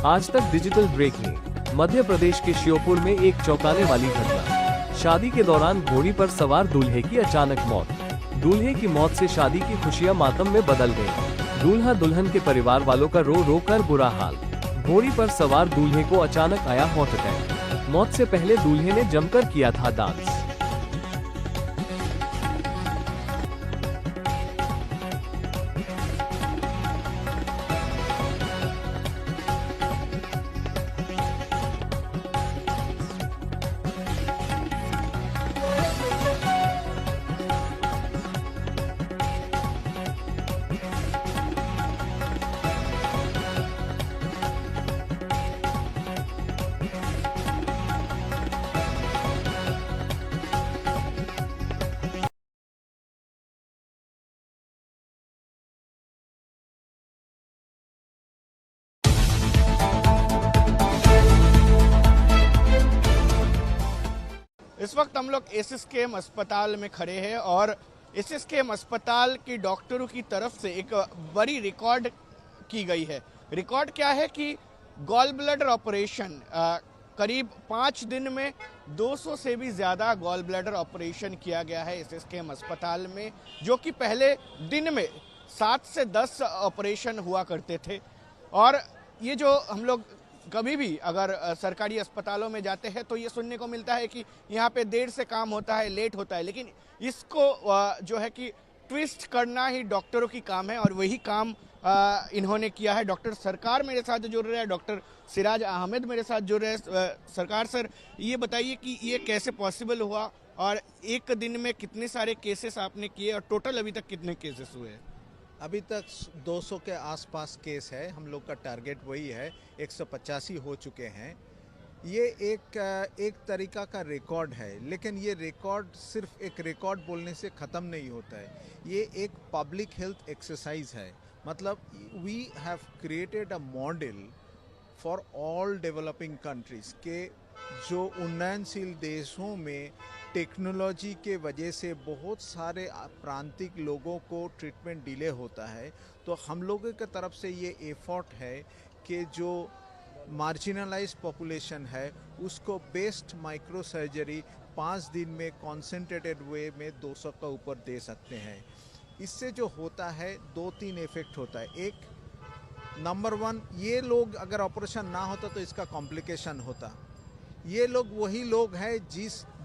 आज तक digital breaking. Madhya Pradesh के श्योपुर में एक चौंकाने वाली घटना। शादी के दौरान घोड़ी पर सवार दूल्हे की अचानक मौत। दूल्हे की मौत से शादी की खुशियां मातम में बदल गईं। दूल्हा दुल्हन के परिवार वालों का रो रो कर बुरा हाल। घोड़ी पर सवार दूल्हे को अचानक आया हार्ट अटैक। मौत से पहले दूल्हे ने जमकर किया था डांस। इस वक्त हम लोग एसएसकेएम अस्पताल में खड़े हैं और एसएसकेएम अस्पताल की डॉक्टरों की तरफ से एक बड़ी रिकॉर्ड की गई है। रिकॉर्ड क्या है कि गॉल ब्लैडर ऑपरेशन करीब 5 दिन में 200 से भी ज़्यादा गॉल ब्लैडर ऑपरेशन किया गया है एसएसकेएम अस्पताल में, जो कि पहले दिन में 7 से 10 ऑपरेशन हुआ करते थे। और ये जो हम लोग कभी भी अगर सरकारी अस्पतालों में जाते हैं तो ये सुनने को मिलता है कि यहाँ पे देर से काम होता है, लेट होता है, लेकिन इसको जो है कि ट्विस्ट करना ही डॉक्टरों की काम है और वही काम इन्होंने किया है। डॉक्टर सरकार मेरे साथ जुड़ रहे हैं, डॉक्टर सिराज अहमद मेरे साथ जुड़ रहे हैं। सरकार सर, ये बताइए कि ये कैसे पॉसिबल हुआ और एक दिन में कितने सारे केसेस आपने किए और टोटल अभी तक कितने केसेस हुए हैं? अभी तक 200 के आसपास केस है। हम लोग का टारगेट वही है, 185 हो चुके हैं। ये एक तरीका का रिकॉर्ड है, लेकिन ये रिकॉर्ड सिर्फ एक रिकॉर्ड बोलने से ख़त्म नहीं होता है। ये एक पब्लिक हेल्थ एक्सरसाइज है। मतलब we have created a model for all developing countries के जो उन्नयनशील देशों में टेक्नोलॉजी के वजह से बहुत सारे प्रांतिक लोगों को ट्रीटमेंट डिले होता है। तो हम लोगों की तरफ से ये एफर्ट है कि जो मार्जिनलाइज पॉपुलेशन है उसको बेस्ट माइक्रो सर्जरी 5 दिन में कॉन्सेंट्रेटेड वे में 200 का ऊपर दे सकते हैं। इससे जो होता है 2-3 इफेक्ट होता है। एक, नंबर 1, ये लोग अगर ऑपरेशन ना होता तो इसका कॉम्प्लिकेशन होता। ये लोग वही लोग हैं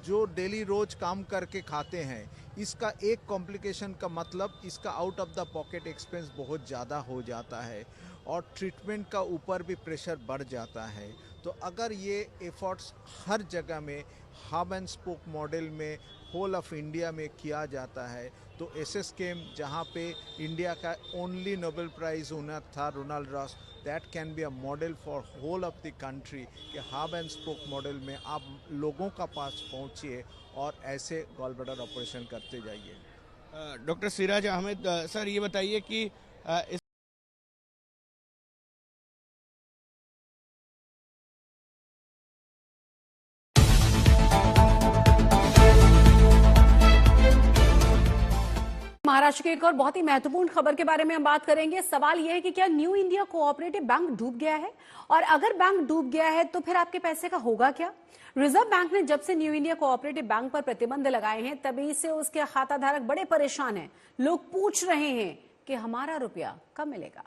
जो डेली रोज काम करके खाते हैं। इसका एक कॉम्प्लिकेशन का मतलब इसका out of the pocket expense बहुत ज़्यादा हो जाता है और ट्रीटमेंट का ऊपर भी प्रेशर बढ़ जाता है। तो अगर ये एफर्ट्स हर जगह में हब एंड स्पोक मॉडल में होल ऑफ इंडिया में किया जाता है तो एसएसकेएम, जहाँ पे इंडिया का ओनली नोबेल प्राइज विनर था Ronald Ross, that can be a model for whole of the country कि हब एंड स्पोक मॉडल में आप लोगों का पास पहुँचिए और ऐसे गॉल ब्लैडर ऑपरेशन करते जाइए। डॉक्टर सिराज अहमद सर, ये बताइए कि महाराष्ट्र के एक और बहुत ही महत्वपूर्ण खबर के बारे में हम बात करेंगे। सवाल यह है कि क्या न्यू इंडिया कोऑपरेटिव बैंक डूब गया है, और अगर बैंक डूब गया है तो फिर आपके पैसे का होगा क्या? रिजर्व बैंक ने जब से न्यू इंडिया कोऑपरेटिव बैंक पर प्रतिबंध लगाए हैं तभी से उसके खाता धारक बड़े परेशान हैं। लोग पूछ रहे हैं कि हमारा रुपया कब मिलेगा।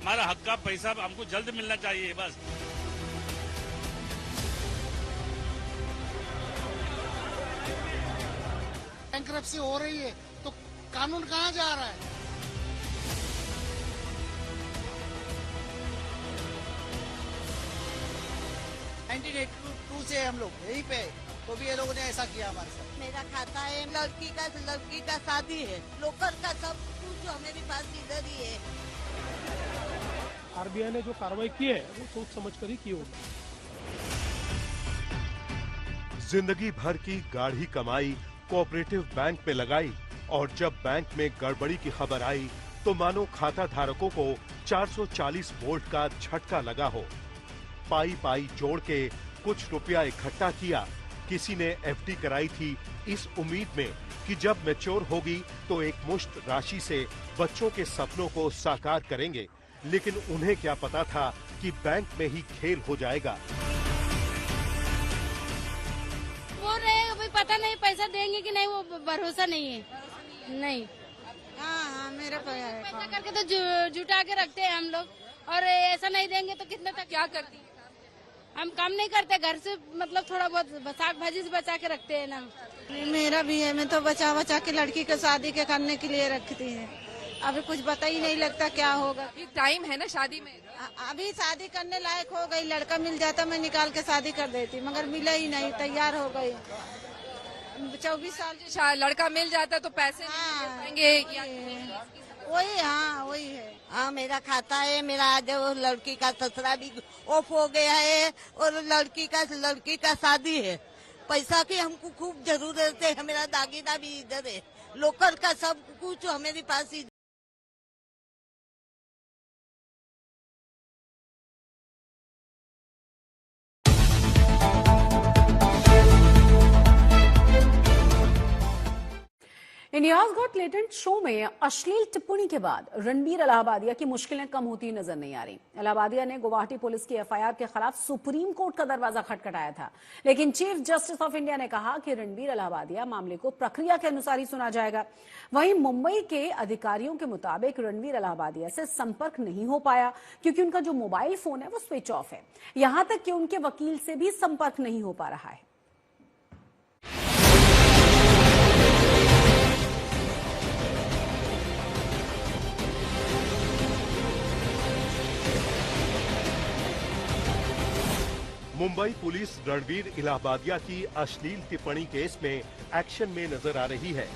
हमारा हक का पैसा हमको जल्द मिलना चाहिए। बस बैंकरप्सी हो रही है तो कानून कहाँ जा रहा है? से हम लोग यहीं पे, तो भी ये लोगों ने ऐसा किया हमारे साथ। मेरा खाता है, लड़की का शादी है, लोकल का सब कुछ जो मेरे पास इधर ही है। आरबीआई ने जो कार्रवाई की है वो सोच समझ कर ही की होगी। जिंदगी भर की गाढ़ी कमाई कोऑपरेटिव बैंक में लगाई और जब बैंक में गड़बड़ी की खबर आई तो मानो खाता धारकों को 440 वोल्ट का झटका लगा हो। पाई पाई जोड़ के कुछ रुपया इकट्ठा किया किसी ने एफडी कराई थी इस उम्मीद में कि जब मैच्योर होगी तो एक मुश्त राशि से बच्चों के सपनों को साकार करेंगे, लेकिन उन्हें क्या पता था कि बैंक में ही खेल हो जाएगा। बोल रहे हैं भाई पता नहीं पैसा देंगे कि नहीं, वो भरोसा नहीं है। नहीं हाँ मेरा पैसा करके तो जुटा के रखते हैं हम लोग, और ऐसा नहीं देंगे तो कितने तक क्या करती है। हम काम नहीं करते, घर से मतलब थोड़ा बहुत साग भाजी से बचा के रखते हैं ना। मेरा भी है, मैं तो बचा बचा के लड़की को शादी के करने के लिए रखती है। अभी कुछ पता ही नहीं लगता क्या होगा। टाइम है ना शादी में, अभी शादी करने लायक हो गई, लड़का मिल जाता मैं निकाल के शादी कर देती, मगर मिला ही नहीं, तैयार हो गई। 24 साल लड़का मिल जाता तो पैसे वही, हाँ वही है। हाँ मेरा खाता है, मेरा आज वो लड़की का ससुरा भी ऑफ हो गया है और लड़की का शादी है। पैसा की हमको खूब जरूरत है, मेरा दागीना भी इधर है, लोकल का सब कुछ हमारे पास ही। इंडियाज गॉट टैलेंट शो में अश्लील टिप्पणी के बाद रणबीर इलाहाबादिया की मुश्किलें कम होती नजर नहीं आ रही। इलाहाबादिया ने गुवाहाटी पुलिस की एफआईआर के खिलाफ सुप्रीम कोर्ट का दरवाजा खटखटाया था, लेकिन चीफ जस्टिस ऑफ इंडिया ने कहा कि रणबीर इलाहाबादिया मामले को प्रक्रिया के अनुसार ही सुना जाएगा। वहीं मुंबई के अधिकारियों के मुताबिक रणबीर इलाहाबादिया से संपर्क नहीं हो पाया क्योंकि उनका जो मोबाइल फोन है वो स्विच ऑफ है। यहां तक कि उनके वकील से भी संपर्क नहीं हो पा रहा है। मुंबई पुलिस रणबीर इलाहाबादिया की अश्लील टिप्पणी केस में एक्शन में नजर आ रही है।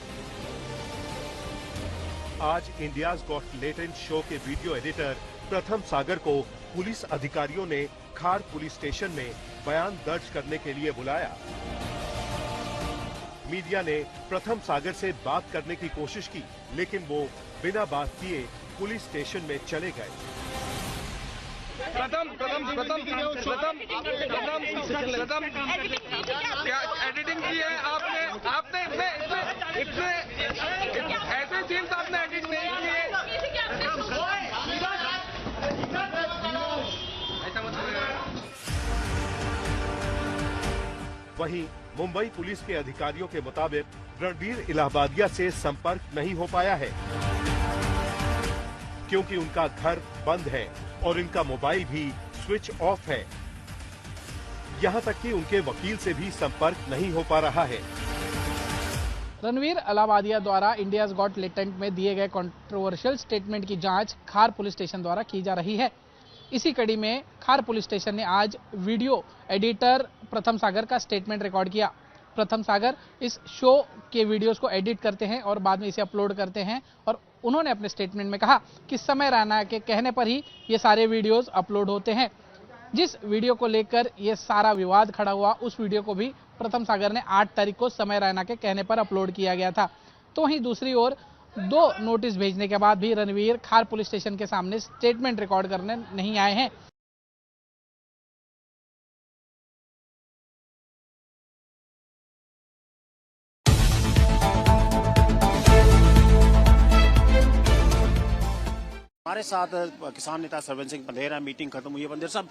आज इंडियाज गॉट टैलेंट शो के वीडियो एडिटर प्रथम सागर को पुलिस अधिकारियों ने खार पुलिस स्टेशन में बयान दर्ज करने के लिए बुलाया। मीडिया ने प्रथम सागर से बात करने की कोशिश की, लेकिन वो बिना बात किए पुलिस स्टेशन में चले गए। प्रथम क्या एडिटिंग की है आपने इतने ऐसे सीन्स आपने एडिट नहीं किए। वहीं मुंबई पुलिस के अधिकारियों के मुताबिक रणबीर इलाहाबादिया से संपर्क नहीं हो पाया है क्योंकि उनका घर बंद है और इनका मोबाइल भी स्विच ऑफ है। यहां तक कि उनके वकील से भी संपर्क नहीं हो पा रहा है। रणबीर इलाहाबादिया द्वारा इंडियाज गॉट टैलेंट में दिए गए कंट्रोवर्शियल स्टेटमेंट की जांच खार पुलिस स्टेशन द्वारा की जा रही है। इसी कड़ी में खार पुलिस स्टेशन ने आज वीडियो एडिटर प्रथम सागर का स्टेटमेंट रिकॉर्ड किया। प्रथम सागर इस शो के वीडियोस को एडिट करते हैं और बाद में इसे अपलोड करते हैं, और उन्होंने अपने स्टेटमेंट में कहा कि समय रैना के कहने पर ही ये सारे वीडियोस अपलोड होते हैं। जिस वीडियो को लेकर ये सारा विवाद खड़ा हुआ, उस वीडियो को भी प्रथम सागर ने 8 तारीख को समय रैना के कहने पर अपलोड किया गया था। तो वहीं दूसरी ओर 2 नोटिस भेजने के बाद भी रणबीर खार पुलिस स्टेशन के सामने स्टेटमेंट रिकॉर्ड करने नहीं आए हैं। हमारे साथ किसान नेता सरवन सिंह बंदेर है। मीटिंग खत्म हुई है। बंदेर साहब,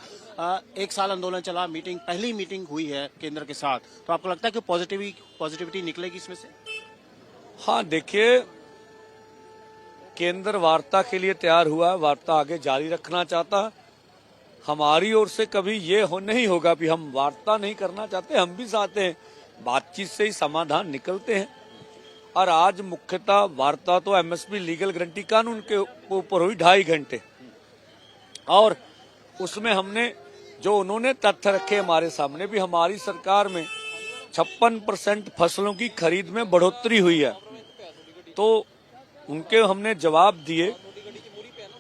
1 साल आंदोलन चला, पहली मीटिंग हुई है केंद्र के साथ, तो आपको लगता है कि पॉजिटिविटी निकलेगी इसमें से? हाँ, देखिए, केंद्र वार्ता के लिए तैयार हुआ, वार्ता आगे जारी रखना चाहता। हमारी ओर से कभी ये नहीं होगा कि हम वार्ता नहीं करना चाहते, हम भी चाहते हैं बातचीत से ही समाधान निकलते हैं। और आज मुख्यतः वार्ता तो एमएसपी लीगल गारंटी कानून के ऊपर हुई 2.5 घंटे, और उसमें हमने जो उन्होंने तथ्य रखे हमारे सामने भी, हमारी सरकार में 56% फसलों की खरीद में बढ़ोतरी हुई है। तो उनके हमने जवाब दिए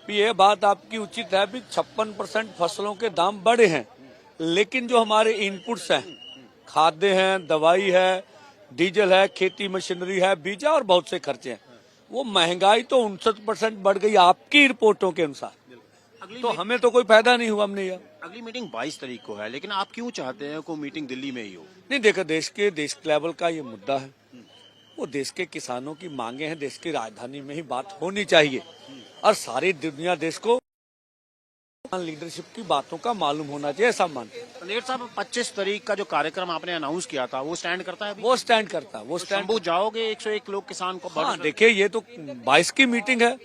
कि ये बात आपकी उचित है भी 56% फसलों के दाम बढ़े हैं, लेकिन जो हमारे इनपुट्स हैं, खाद्य हैं, दवाई है, डीजल है, खेती मशीनरी है, बीजा और बहुत से खर्चे हैं, वो महंगाई तो 59% बढ़ गई आपकी रिपोर्टों के अनुसार। तो हमें तो कोई फायदा नहीं हुआ। हमने अगली मीटिंग 22 तारीख को है, लेकिन आप क्यों चाहते हैं को मीटिंग दिल्ली में ही हो? नहीं, देखो देश लेवल का ये मुद्दा है, वो देश के किसानों की मांगे हैं, देश की राजधानी में ही बात होनी चाहिए और सारी दुनिया देश को लीडरशिप की बातों का मालूम होना चाहिए, ऐसा मानते हैं। पंदेर साहब, 25 तारीख का जो कार्यक्रम आपने अनाउंस किया था वो स्टैंड करता है अभी? वो स्टैंड करता है, वो स्टैंड। शंभू जाओगे 101 लोग किसान को? हाँ, देखिए ये तो 22 की मीटिंग है,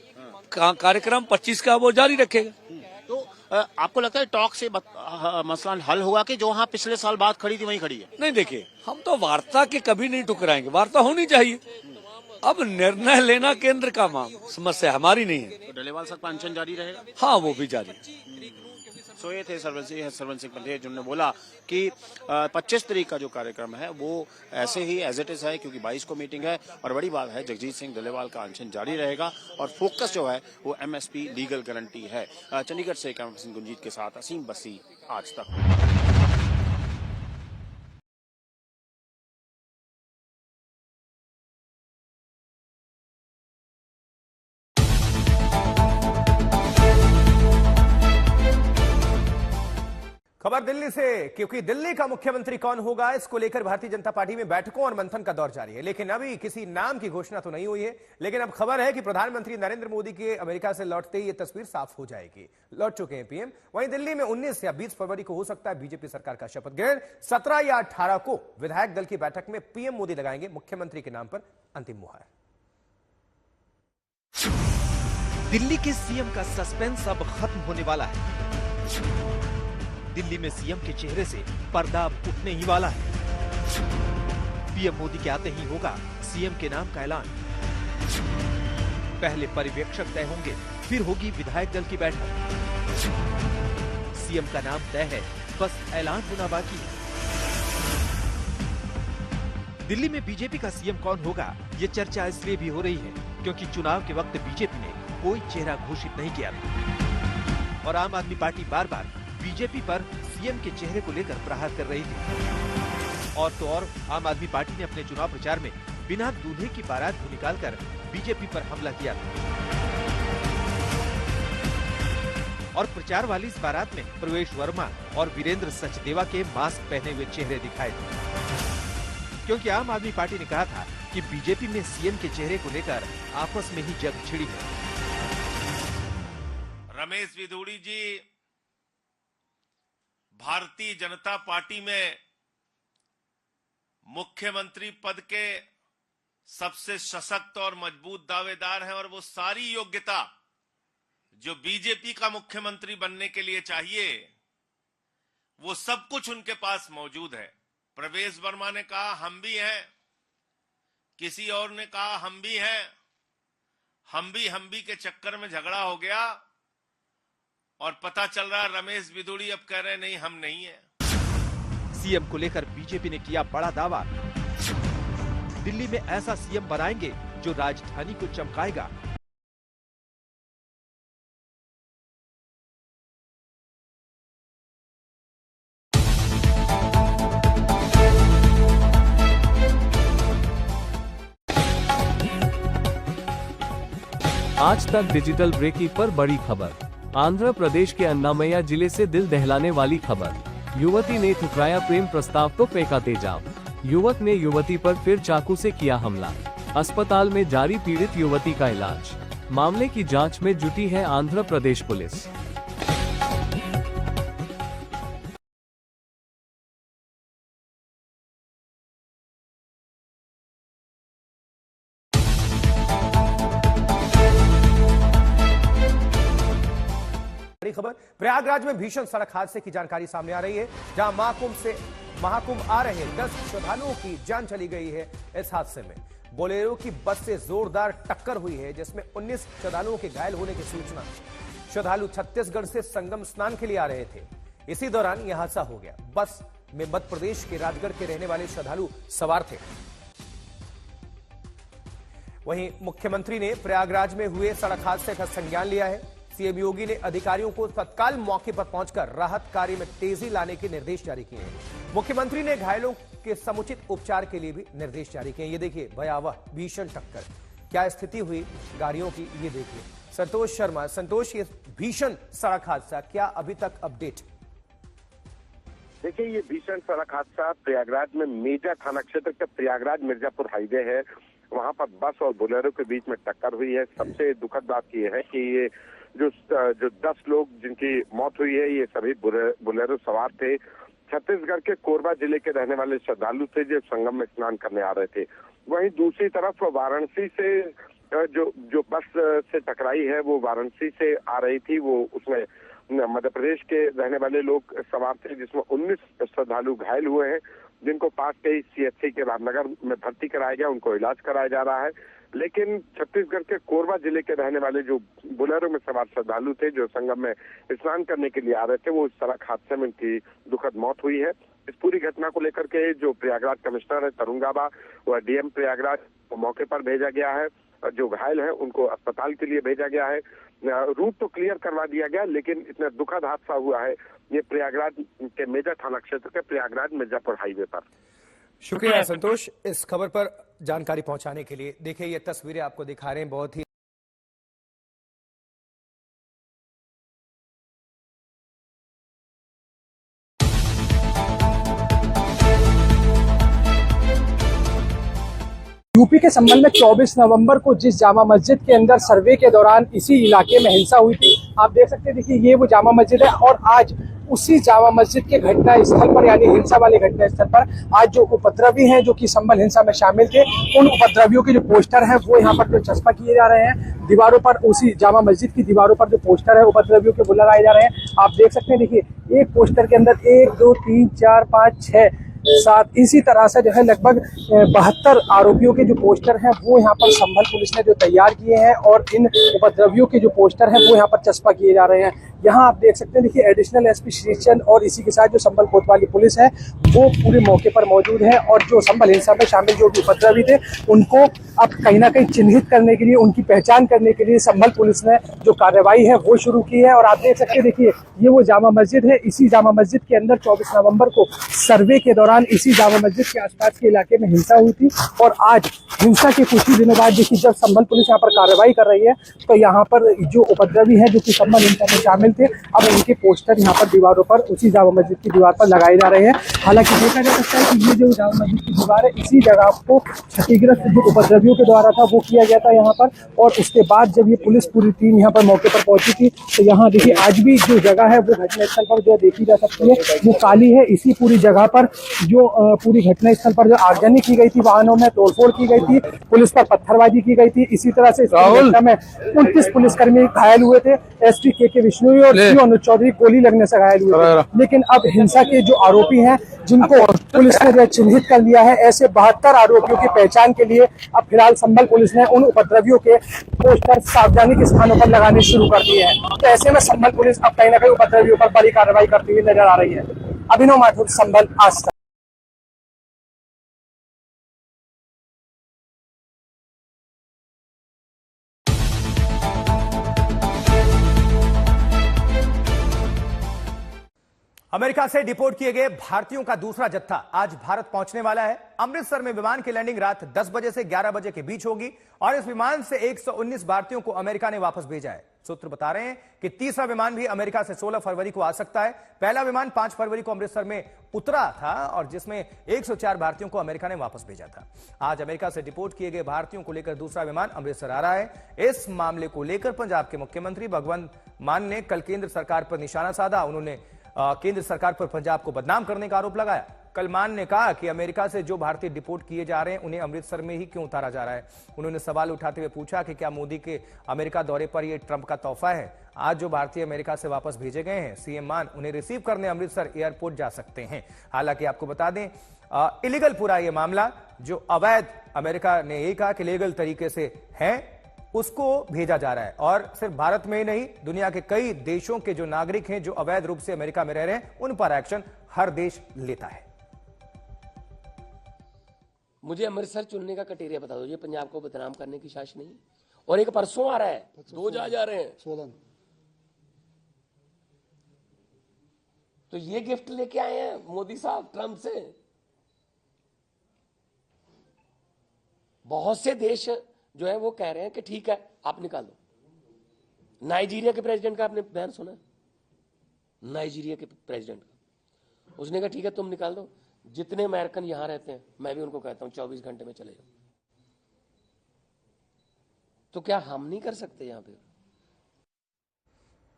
कार्यक्रम 25 का वो जारी रखेगा। तो आपको लगता है टॉक से मसला हल होगा कि जो वहाँ पिछले साल बात खड़ी थी वहीं खड़ी है? नहीं, देखिए हम तो वार्ता के कभी नहीं ठुकराएंगे, वार्ता होनी चाहिए। अब निर्णय लेना केंद्र का समस्या हमारी नहीं है। तो डलेवाल साहब का अनशन जारी रहेगा? हाँ, वो भी जारी। सो ये थे सरवन सिंह पंधेर, जिन्होंने बोला कि 25 तारीख का जो कार्यक्रम है वो ऐसे ही एज इट इज है, क्योंकि 22 को मीटिंग है। और बड़ी बात है, जगजीत सिंह डलेवाल का अनशन जारी रहेगा और फोकस जो है वो एमएसपी लीगल गारंटी है। चंडीगढ़ से कैमरा पर्सन गुंजीत के साथ असीम बसी, आज तक। खबर दिल्ली से, क्योंकि दिल्ली का मुख्यमंत्री कौन होगा इसको लेकर भारतीय जनता पार्टी में बैठकों और मंथन का दौर जारी है, लेकिन अभी किसी नाम की घोषणा तो नहीं हुई है। लेकिन अब खबर है कि प्रधानमंत्री नरेंद्र मोदी के अमेरिका से लौटते ही ये तस्वीर साफ हो जाएगी। लौट चुके हैं पीएम। वहीं दिल्ली में 19 या 20 फरवरी को हो सकता है बीजेपी सरकार का शपथ ग्रहण। 17 या 18 को विधायक दल की बैठक में पीएम मोदी लगाएंगे मुख्यमंत्री के नाम पर अंतिम मुहर। दिल्ली के सीएम का सस्पेंस अब खत्म होने वाला है। दिल्ली में सीएम के चेहरे से पर्दा अब उठने ही वाला है। पीएम मोदी के आते ही होगा सीएम के नाम का ऐलान। पहले पर्यवेक्षक तय होंगे, फिर होगी विधायक दल की बैठक। सीएम का नाम तय है, बस ऐलान होना बाकी है। दिल्ली में बीजेपी का सीएम कौन होगा, ये चर्चा इसलिए भी हो रही है क्योंकि चुनाव के वक्त बीजेपी ने कोई चेहरा घोषित नहीं किया था और आम आदमी पार्टी बार बार बीजेपी पर सीएम के चेहरे को लेकर प्रहार कर रही थी। और तो और आम आदमी पार्टी ने अपने चुनाव प्रचार में बिना दूल्हे की बारात को निकालकर बीजेपी पर हमला किया था और प्रचार वाली इस बारात में प्रवेश वर्मा और वीरेंद्र सचदेवा के मास्क पहने हुए चेहरे दिखाए थे, क्योंकि आम आदमी पार्टी ने कहा था कि बीजेपी में सीएम के चेहरे को लेकर आपस में ही जंग छिड़ी है। रमेश विधूड़ी जी भारतीय जनता पार्टी में मुख्यमंत्री पद के सबसे सशक्त और मजबूत दावेदार हैं और वो सारी योग्यता जो बीजेपी का मुख्यमंत्री बनने के लिए चाहिए वो सब कुछ उनके पास मौजूद है। प्रवेश वर्मा ने कहा हम भी हैं, किसी और ने कहा हम भी हैं, हम भी के चक्कर में झगड़ा हो गया और पता चल रहा है रमेश विधूड़ी अब कह रहे नहीं हम नहीं है। सीएम को लेकर बीजेपी ने किया बड़ा दावा। दिल्ली में ऐसा सीएम बनाएंगे जो राजधानी को चमकाएगा। आज तक डिजिटल ब्रेकिंग पर बड़ी खबर। आंध्र प्रदेश के अन्नामय्या जिले से दिल दहलाने वाली खबर। युवती ने ठुकराया प्रेम प्रस्ताव तो फेंका तेजाब। युवक ने युवती पर फिर चाकू से किया हमला। अस्पताल में जारी पीड़ित युवती का इलाज। मामले की जांच में जुटी है आंध्र प्रदेश पुलिस। खबर, प्रयागराज में भीषण सड़क हादसे की जानकारी सामने आ रही है, जहां महाकुंभ आ रहे 10 श्रद्धालुओं की जान चली गई है। इस हादसे में बोलेरो की बस से जोरदार टक्कर हुई है, जिसमें 19 श्रद्धालुओं के घायल होने की सूचना। श्रद्धालु छत्तीसगढ़ से संगम स्नान के लिए आ रहे थे। इसी दौरान यह हादसा हो गया। बस में मध्य प्रदेश के राजगढ़ के रहने वाले श्रद्धालु सवार थे। वहीं मुख्यमंत्री ने प्रयागराज में हुए सड़क हादसे का संज्ञान लिया है। सीएम योगी ने अधिकारियों को तत्काल मौके पर पहुंचकर राहत कार्य में तेजी लाने के निर्देश जारी किए हैं। मुख्यमंत्री ने घायलों के समुचित उपचार के लिए भी निर्देश जारी किए। ये देखिए भयावह भीषण टक्कर, क्या स्थिति हुई गाड़ियों की, ये देखिए। संतोष शर्मा, संतोष, ये भीषण सड़क हादसा क्या अभी तक अपडेट? देखिए, ये भीषण सड़क हादसा प्रयागराज में मेजा थाना क्षेत्र के प्रयागराज मिर्जापुर हाईवे है, वहां पर बस और बोलेरो के बीच में टक्कर हुई है। सबसे दुखद बात यह है कि ये जो 10 लोग जिनकी मौत हुई है, ये सभी बोलेरो सवार थे। छत्तीसगढ़ के कोरबा जिले के रहने वाले श्रद्धालु थे जो संगम में स्नान करने आ रहे थे। वहीं दूसरी तरफ वाराणसी से जो बस से टकराई है, वो वाराणसी से आ रही थी। वो उसमें मध्य प्रदेश के रहने वाले लोग सवार थे, जिसमें 19 श्रद्धालु घायल हुए हैं, जिनको पास के सीएचसी के रामनगर में भर्ती कराया गया, उनको इलाज कराया जा रहा है। लेकिन छत्तीसगढ़ के कोरबा जिले के रहने वाले जो बोलेरो में सवार श्रद्धालु थे जो संगम में स्नान करने के लिए आ रहे थे, वो इस सड़क हादसे में उनकी दुखद मौत हुई है। इस पूरी घटना को लेकर के जो प्रयागराज कमिश्नर है तरुण गाबा, वह डीएम प्रयागराज को मौके पर भेजा गया है। जो घायल हैं उनको अस्पताल के लिए भेजा गया है। रूट तो क्लियर करवा दिया गया, लेकिन इतना दुखद हादसा हुआ है ये प्रयागराज के मेजा थाना क्षेत्र के प्रयागराज मिर्जापुर हाईवे पर। शुक्रिया संतोष इस खबर पर जानकारी पहुंचाने के लिए। देखिए, ये तस्वीरें आपको दिखा रहे हैं, बहुत ही यूपी के संबंध में 24 नवंबर को जिस जामा मस्जिद के अंदर सर्वे के दौरान इसी इलाके में हिंसा हुई थी, आप देख सकते हैं। देखिए, ये वो जामा मस्जिद है और आज उसी जामा मस्जिद के घटना स्थल पर, यानी हिंसा वाले घटना स्थल पर आज जो उपद्रवी हैं जो कि संबल हिंसा में शामिल थे, उन उपद्रवियों के जो पोस्टर हैं वो यहाँ पर जो चस्पा किए जा रहे हैं दीवारों पर। उसी जामा मस्जिद की दीवारों पर जो पोस्टर है उपद्रवियों के वो लगाए जा रहे हैं। आप देख सकते हैं, देखिए एक पोस्टर के अंदर 1 2 3 4 5 6 7 इसी तरह से जो है लगभग 72 आरोपियों के जो पोस्टर हैं वो यहाँ पर संभल पुलिस ने जो तैयार किए हैं और इन उपद्रवियों के जो पोस्टर हैं वो यहाँ पर चस्पा किए जा रहे हैं। यहाँ आप देख सकते हैं, देखिए एडिशनल एसपी श्रीचंद और इसी के साथ जो संभल कोतवाली पुलिस है वो पूरे मौके पर मौजूद है और जो संभल हिंसा में शामिल जो भी उपद्रवी थे उनको अब कहीं ना कहीं चिन्हित करने के लिए, उनकी पहचान करने के लिए संभल पुलिस ने जो कार्रवाई है वो शुरू की है। और आप देख सकते हैं, देखिए ये वो जामा मस्जिद है। इसी जामा मस्जिद के अंदर 24 नवंबर को सर्वे के दौरान इसी जामा मस्जिद के आसपास के इलाके में हिंसा हुई थी और आज हिंसा के कुछ ही दिनों बाद देखिए जब संभल पुलिस यहाँ पर कार्रवाई कर रही है तो यहाँ पर जो उपद्रवी हैं जो कि संभल हिंसा में शामिल थे, अब उनके पोस्टर यहाँ पर दीवारों पर उसी जामा मस्जिद की दीवार पर लगाए जा रहे हैं। हालांकि देखा जा सकता है कि ये जो जामा मस्जिद की दीवार है इसी जगह को क्षतिग्रस्त जो उपद्रवियों के द्वारा था वो किया गया था यहाँ पर। और उसके बाद जब ये पुलिस पूरी टीम यहाँ पर मौके पर पहुंची थी तो यहाँ देखिए आज भी जो जगह है वो घटनास्थल पर जो देखी जा सकती है वो काली है। इसी पूरी जगह पर जो पूरी घटनास्थल पर जो आगजनी की गई थी, वाहनों में तोड़फोड़ की गई थी, पुलिस पर पत्थरबाजी की गई थी। इसी तरह से इस घटना में 29 पुलिसकर्मी घायल हुए थे। एसपी के विश्नोई और अनुज चौधरी गोली लगने से घायल हुए थे। लेकिन अब हिंसा के जो आरोपी हैं जिनको पुलिस ने जो चिन्हित कर लिया है, ऐसे 72 आरोपियों की पहचान के लिए अब फिलहाल संभल पुलिस ने उन उपद्रवियों के पोस्टर सार्वजनिक स्थानों पर लगाने शुरू कर दिए हैं। तो ऐसे में संभल पुलिस अब कहीं ना कहीं उपद्रवियों पर बड़ी कार्रवाई करती हुई नजर आ रही है। अभिनव माथुर, संभल, आज तक। अमेरिका से डिपोर्ट किए गए भारतीयों का दूसरा जत्था आज भारत पहुंचने वाला है। अमृतसर में विमान की लैंडिंग रात 10 बजे से 11 बजे के बीच होगी और इस विमान से 119 भारतीयों को अमेरिका ने वापस भेजा है। सूत्र बता रहे हैं कि तीसरा विमान भी अमेरिका से 16 फरवरी को आ सकता है। पहला विमान 5 फरवरी को अमृतसर में उतरा था और जिसमें 104 भारतीयों को अमेरिका ने वापस भेजा था। आज अमेरिका से डिपोर्ट किए गए भारतीयों को लेकर दूसरा विमान अमृतसर आ रहा है। इस मामले को लेकर पंजाब के मुख्यमंत्री भगवंत मान ने कल केंद्र सरकार पर निशाना साधा। उन्होंने केंद्र सरकार पर पंजाब को बदनाम करने का आरोप लगाया। कल मान ने कहा कि अमेरिका से जो भारतीय डिपोर्ट किए जा रहे हैं उन्हें अमृतसर में ही क्यों उतारा जा रहा है। उन्होंने सवाल उठाते हुए पूछा कि क्या मोदी के अमेरिका दौरे पर यह ट्रंप का तोहफा है। आज जो भारतीय अमेरिका से वापस भेजे गए हैं, सीएम मान उन्हें रिसीव करने अमृतसर एयरपोर्ट जा सकते हैं। हालांकि आपको बता दें इलीगल पूरा यह मामला, जो अवैध अमेरिका ने यही कहा कि लीगल तरीके से है उसको भेजा जा रहा है। और सिर्फ भारत में ही नहीं, दुनिया के कई देशों के जो नागरिक हैं जो अवैध रूप से अमेरिका में रह रहे हैं उन पर एक्शन हर देश लेता है। मुझे अमृतसर चुनने का क्राइटेरिया बता दो। ये पंजाब को बदनाम करने की साजिश नहीं। और एक परसों आ रहा है, 2 जा रहे हैं 16। तो ये गिफ्ट लेके आए हैं मोदी साहब ट्रंप से। बहुत से देश जो है वो कह रहे हैं कि ठीक है आप निकालो। नाइजीरिया के प्रेसिडेंट का आपने बयान सुना? नाइजीरिया के प्रेसिडेंट का उसने कहा ठीक है तुम निकाल दो। जितने अमेरिकन यहाँ रहते हैं मैं भी उनको कहता हूँ 24 घंटे में चले जाओ। तो क्या हम नहीं कर सकते यहाँ पे?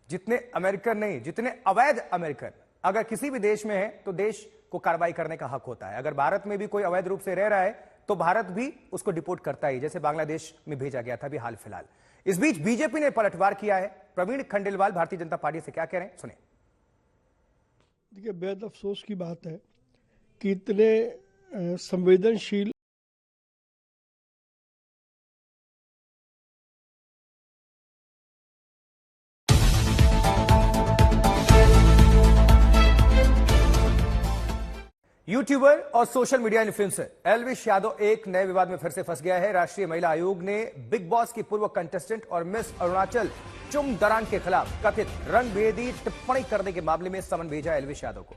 जितने अमेरिकन नहीं, जितने अवैध अमेरिकन अगर किसी भी देश में है तो देश को कार्रवाई करने का हक होता है। अगर भारत में भी कोई अवैध रूप से रह रहा है तो भारत भी उसको डिपोर्ट करता है, जैसे बांग्लादेश में भेजा गया था अभी हाल फिलहाल। इस बीच बीजेपी ने पलटवार किया है। प्रवीण खंडेलवाल भारतीय जनता पार्टी से क्या कह रहे हैं, सुने। देखिए, बेहद अफसोस की बात है कि इतने संवेदनशील यूट्यूबर और social media influencer Elvish Yadav एक नए विवाद में फिर से फंस गया है। राष्ट्रीय महिला आयोग ने बिग बॉस की पूर्व कंटेस्टेंट और मिस अरुणाचल चुम दरान के खिलाफ कथित रंगभेदी टिप्पणी करने के मामले में समन भेजा एल्विश यादव को।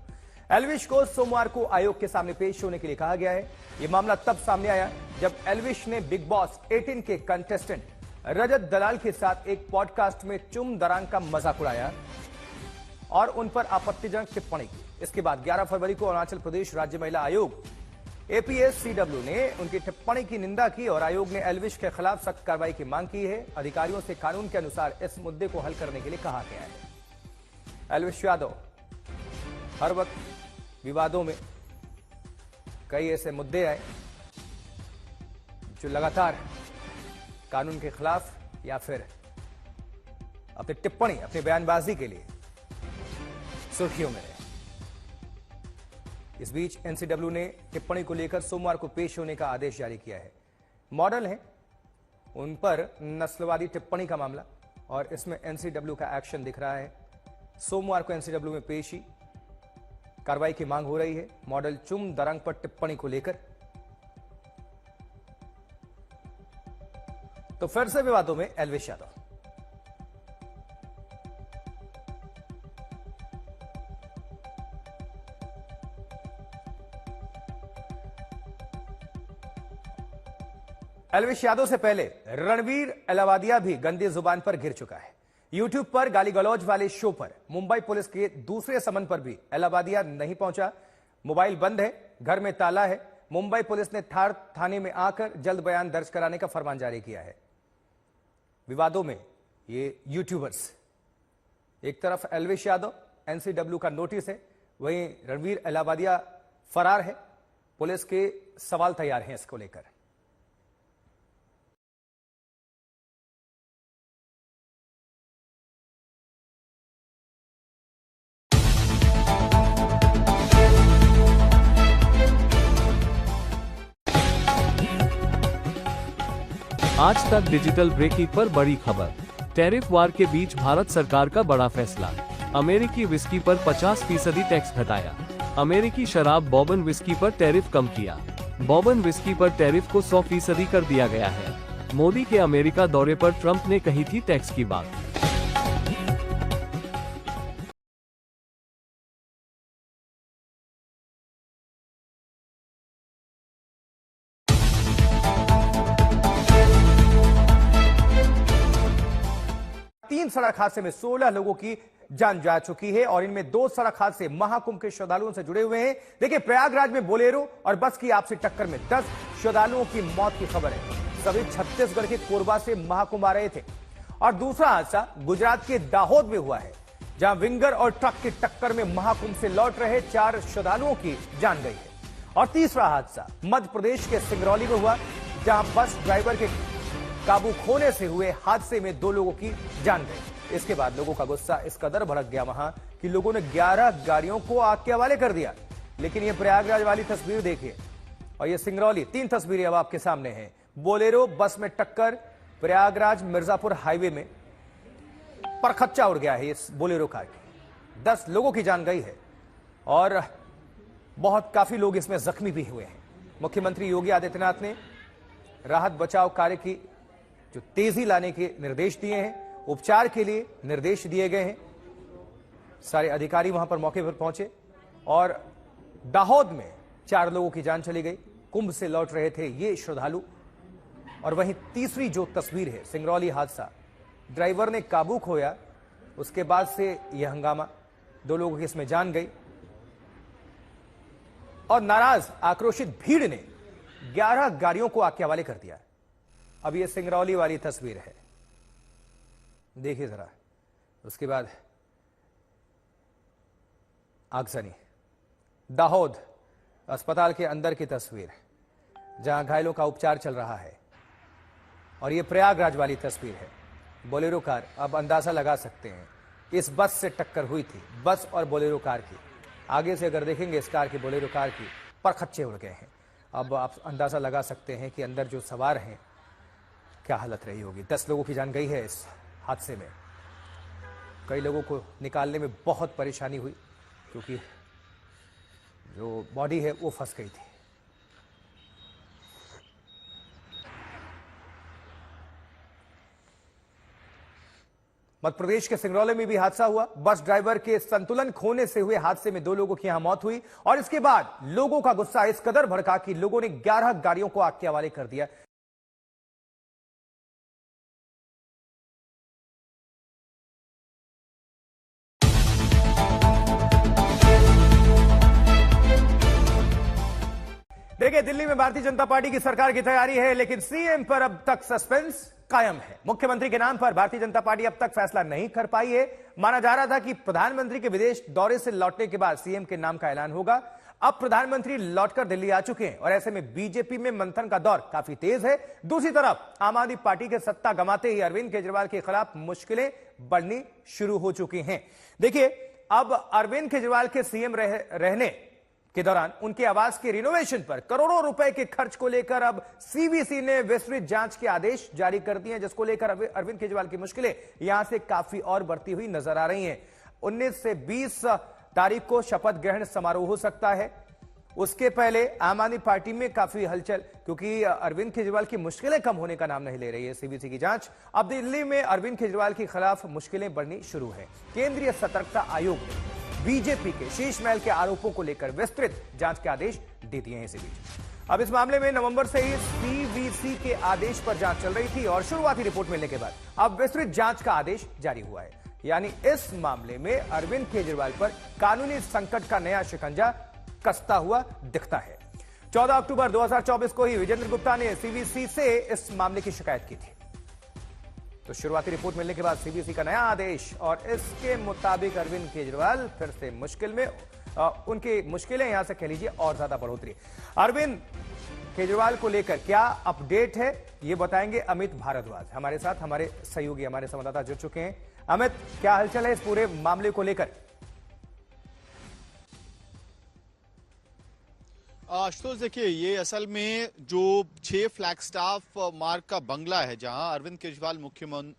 एल्विश को सोमवार को आयोग के सामने पेश होने के लिए कहा गया है। यह मामला तब सामने आया जब एल्विश ने बिग बॉस 18 के कंटेस्टेंट रजत दलाल के साथ एक पॉडकास्ट में चुम दरान का मजाक उड़ाया और उन पर आपत्तिजनक टिप्पणी की। इसके बाद 11 फरवरी को अरुणाचल प्रदेश राज्य महिला आयोग APSCW ने उनकी टिप्पणी की निंदा की और आयोग ने एल्विश के खिलाफ सख्त कार्रवाई की मांग की है। अधिकारियों से कानून के अनुसार इस मुद्दे को हल करने के लिए कहा गया है। एल्विश यादव हर वक्त विवादों में कई ऐसे मुद्दे आए जो लगातार कानून के खिलाफ या फिर अपनी टिप्पणी, अपनी बयानबाजी के लिए सुर्खियों में रहे। इस बीच NCW ने टिप्पणी को लेकर सोमवार को पेश होने का आदेश जारी किया है। मॉडल हैं, उन पर नस्लवादी टिप्पणी का मामला और इसमें NCW का एक्शन दिख रहा है। सोमवार को NCW में पेशी, कार्रवाई की मांग हो रही है मॉडल चुम दरंग पर टिप्पणी को लेकर। तो फिर से विवादों में एल्विश यादव। एल्विश यादव से पहले रणवीर अलावादिया भी गंदी जुबान पर गिर चुका है। यूट्यूब पर गाली गलौज वाले शो पर मुंबई पुलिस के दूसरे समन पर भी अलावादिया नहीं पहुंचा। मोबाइल बंद है, घर में ताला है। मुंबई पुलिस ने थार थाने में आकर जल्द बयान दर्ज कराने का फरमान जारी किया है। विवादों में ये यूट्यूबर्स, एक तरफ एल्विश यादव, NCW का नोटिस है, वहीं रणवीर अलावादिया फरार है। पुलिस के सवाल तैयार हैं इसको लेकर। आज तक डिजिटल ब्रेकिंग पर बड़ी खबर। टैरिफ वार के बीच भारत सरकार का बड़ा फैसला। अमेरिकी विस्की पर 50% टैक्स घटाया। अमेरिकी शराब बॉर्बन विस्की पर टैरिफ कम किया। बॉर्बन विस्की पर टैरिफ को 100% कर दिया गया है। मोदी के अमेरिका दौरे पर ट्रंप ने कही थी टैक्स की बात। तीन सड़क हादसे में 16 लोगों की जान जा चुकी है और इनमें 2 सड़क हादसे महाकुंभ के श्रद्धालुओं से जुड़े हुए हैं। देखिए, प्रयागराज में बोलेरो और बस की आपसी टक्कर में 10 श्रद्धालुओं की मौत की खबर है। सभी छत्तीसगढ़ के कोरबा से महाकुंभ आ रहे थे। और दूसरा हादसा गुजरात के दाहोद में हुआ है, जहां विंगर और ट्रक की टक्कर में महाकुंभ से लौट रहे 4 श्रद्धालुओं की जान गई है। और तीसरा हादसा मध्य प्रदेश के सिंगरौली में हुआ, जहां बस ड्राइवर के काबू खोने से हुए हादसे में 2 लोगों की जान गई। इसके बाद लोगों का गुस्सा इस कदर भड़क गया वहां कि लोगों ने 11 गाड़ियों को आग के हवाले कर दिया। लेकिन ये प्रयागराज वाली तस्वीर देखिए और ये सिंगरौली, 3 तस्वीरें अब आपके सामने हैं। बोलेरो बस में टक्कर, प्रयागराज मिर्जापुर हाईवे में परखच्चा उड़ गया है इस बोलेरो कार की। 10 लोगों की जान गई है और काफी लोग इसमें जख्मी भी हुए हैं। मुख्यमंत्री योगी आदित्यनाथ ने राहत बचाव कार्य की जो तेजी लाने के निर्देश दिए हैं, उपचार के लिए निर्देश दिए गए हैं। सारे अधिकारी वहां पर मौके पर पहुंचे और दाहोद में 4 लोगों की जान चली गई। कुंभ से लौट रहे थे ये श्रद्धालु। और वहीं तीसरी जो तस्वीर है, सिंगरौली हादसा, ड्राइवर ने काबू खोया, उसके बाद से यह हंगामा, 2 लोगों की इसमें जान गई। और नाराज आक्रोशित भीड़ ने 11 गाड़ियों को आग के हवाले कर दिया। अब यह सिंगरौली वाली तस्वीर है, देखिए जरा। उसके बाद आगजनी, दाहोद अस्पताल के अंदर की तस्वीर जहां घायलों का उपचार चल रहा है। और यह प्रयागराज वाली तस्वीर है, बोलेरो कार। अब अंदाजा लगा सकते हैं इस बस से टक्कर हुई थी, बस और बोलेरो कार की। आगे से अगर देखेंगे इस कार की, बोलेरो कार की परखच्चे उड़ गए हैं। अब आप अंदाजा लगा सकते हैं कि अंदर जो सवार हैं क्या हालत रही होगी। 10 लोगों की जान गई है इस हादसे में। कई लोगों को निकालने में बहुत परेशानी हुई क्योंकि जो बॉडी है वो फंस गई थी। मध्य प्रदेश के सिंगरौली में भी हादसा हुआ। बस ड्राइवर के संतुलन खोने से हुए हादसे में 2 लोगों की यहां मौत हुई और इसके बाद लोगों का गुस्सा इस कदर भड़का कि लोगों ने 11 गाड़ियों को आग के हवाले कर दिया। देखिए, दिल्ली में भारतीय जनता पार्टी की सरकार की तैयारी है, लेकिन सीएम पर अब तक सस्पेंस कायम है। मुख्यमंत्री के नाम पर भारतीय जनता पार्टी अब तक फैसला नहीं कर पाई है। माना जा रहा था कि प्रधानमंत्री के विदेश दौरे से लौटने के बाद सीएम के नाम का ऐलान होगा। अब प्रधानमंत्री लौटकर दिल्ली आ चुके हैं और ऐसे में बीजेपी में मंथन का दौर काफी तेज है। दूसरी तरफ आम आदमी पार्टी के सत्ता गंवाते ही अरविंद केजरीवाल के खिलाफ मुश्किलें बढ़नी शुरू हो चुकी हैं। देखिए, अब अरविंद केजरीवाल के सीएम रहने के दौरान उनके आवास के रिनोवेशन पर करोड़ों रुपए के खर्च को लेकर अब सीवीसी ने विस्तृत जांच के आदेश जारी कर दिए हैं, जिसको लेकर अरविंद केजरीवाल की मुश्किलें यहां से काफी और बढ़ती हुई नजर आ रही हैं। 19 से 20 तारीख को शपथ ग्रहण समारोह हो सकता है। उसके पहले आम आदमी पार्टी में काफी हलचल, क्योंकि अरविंद केजरीवाल की मुश्किलें कम होने का नाम नहीं ले रही है सीवीसी की जांच। अब दिल्ली में अरविंद केजरीवाल के खिलाफ मुश्किलें बढ़नी शुरू है। केंद्रीय सतर्कता आयोग ने बीजेपी के शीश महल के आरोपों को लेकर विस्तृत जांच के आदेश दे दिए हैं। इसी बीच अब इस मामले में नवंबर से ही सीवीसी के आदेश पर जांच चल रही थी और शुरुआती रिपोर्ट मिलने के बाद अब विस्तृत जांच का आदेश जारी हुआ है। यानी इस मामले में अरविंद केजरीवाल पर कानूनी संकट का नया शिकंजा कसता हुआ दिखता है। 14 अक्टूबर 2024 को ही विजेंद्र गुप्ता ने सीवीसी से इस मामले की शिकायत की थी। तो शुरुआती रिपोर्ट मिलने के बाद सीवीसी का नया आदेश और इसके मुताबिक अरविंद केजरीवाल फिर से मुश्किल में, उनकी मुश्किलें यहां से कह लीजिए और ज्यादा बढ़ोतरी। अरविंद केजरीवाल को लेकर क्या अपडेट है ये बताएंगे अमित भारद्वाज हमारे साथ, हमारे सहयोगी, हमारे संवाददाता जुड़ चुके हैं। अमित, क्या हलचल है इस पूरे मामले को लेकर? आशुतोष, देखिए, ये असल में जो 6 फ्लैगस्टाफ मार्ग का बंगला है जहां अरविंद केजरीवाल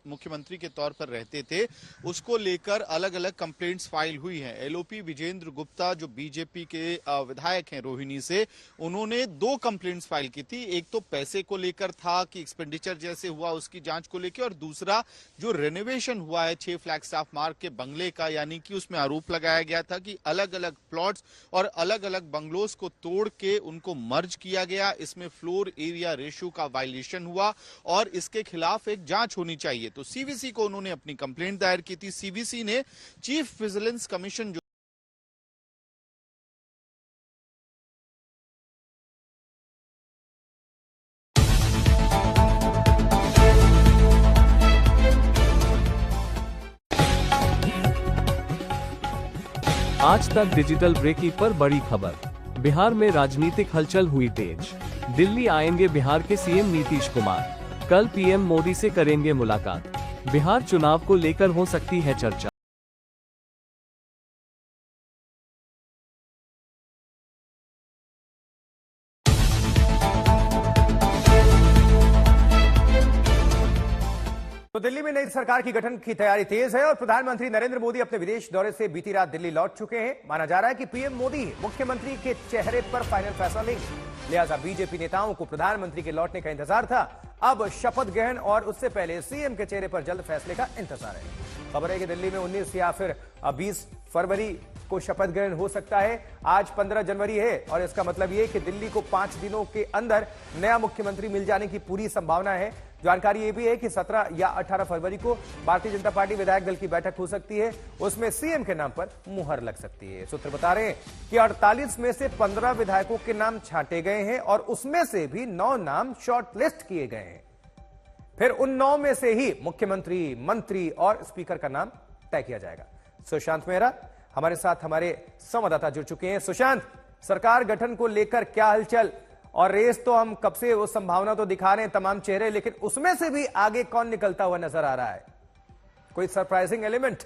मुख्यमंत्री के तौर पर रहते थे, उसको लेकर अलग अलग कंप्लेंट्स फाइल हुई हैं। एलओपी विजेंद्र गुप्ता जो बीजेपी के विधायक हैं रोहिणी से, उन्होंने 2 कंप्लेंट्स फाइल की थी। एक तो पैसे को लेकर था कि एक्सपेंडिचर जैसे हुआ उसकी जांच को लेकर, और दूसरा जो रेनोवेशन हुआ है 6 फ्लैगस्टाफ मार्ग के बंगले का, यानी कि उसमें आरोप लगाया गया था कि अलग अलग प्लॉट्स और अलग अलग बंगलोज को तोड़ के उनको मर्ज किया गया। इसमें फ्लोर एरिया रेशियो का वायलेशन हुआ और इसके खिलाफ एक जांच होनी चाहिए। तो सीवीसी को उन्होंने अपनी कंप्लेंट दायर की थी। सीवीसी ने चीफ विजिलेंस कमीशन जो आज तक डिजिटल ब्रेकिंग पर बड़ी खबर। बिहार में राजनीतिक हलचल हुई तेज। दिल्ली आएंगे बिहार के सीएम नीतीश कुमार। कल पीएम मोदी से करेंगे मुलाकात। बिहार चुनाव को लेकर हो सकती है चर्चा। तो दिल्ली में नई सरकार की गठन की तैयारी तेज है और प्रधानमंत्री नरेंद्र मोदी अपने विदेश दौरे से बीती रात दिल्ली लौट चुके हैं। माना जा रहा है कि पीएम मोदी मुख्यमंत्री के चेहरे पर फाइनल फैसला लेंगे। लिहाजा बीजेपी नेताओं को प्रधानमंत्री के लौटने का इंतजार था। अब शपथ ग्रहण और उससे पहले सीएम के चेहरे पर जल्द फैसले का इंतजार है। खबर है कि दिल्ली में 19 या फिर 20 फरवरी को शपथ ग्रहण हो सकता है। आज 15 जनवरी है और इसका मतलब यह कि दिल्ली को 5 दिनों के अंदर नया मुख्यमंत्री मिल जाने की पूरी संभावना है। जानकारी यह भी है कि 17 या 18 फरवरी को भारतीय जनता पार्टी विधायक दल की बैठक हो सकती है। उसमें सीएम के नाम पर मुहर लग सकती है। सूत्र बता रहे हैं कि 48 में से 15 विधायकों के नाम छांटे गए हैं और उसमें से भी 9 नाम शॉर्टलिस्ट किए गए हैं। फिर उन 9 में से ही मुख्यमंत्री, मंत्री और स्पीकर का नाम तय किया जाएगा। सुशांत मेहरा हमारे साथ हमारे संवाददाता जुड़ चुके हैं। सुशांत, सरकार गठन को लेकर क्या हलचल? और रेस तो हम कब से वो संभावना तो दिखा रहे हैं तमाम चेहरे, लेकिन उसमें से भी आगे कौन निकलता हुआ नजर आ रहा है? कोई सरप्राइजिंग एलिमेंट?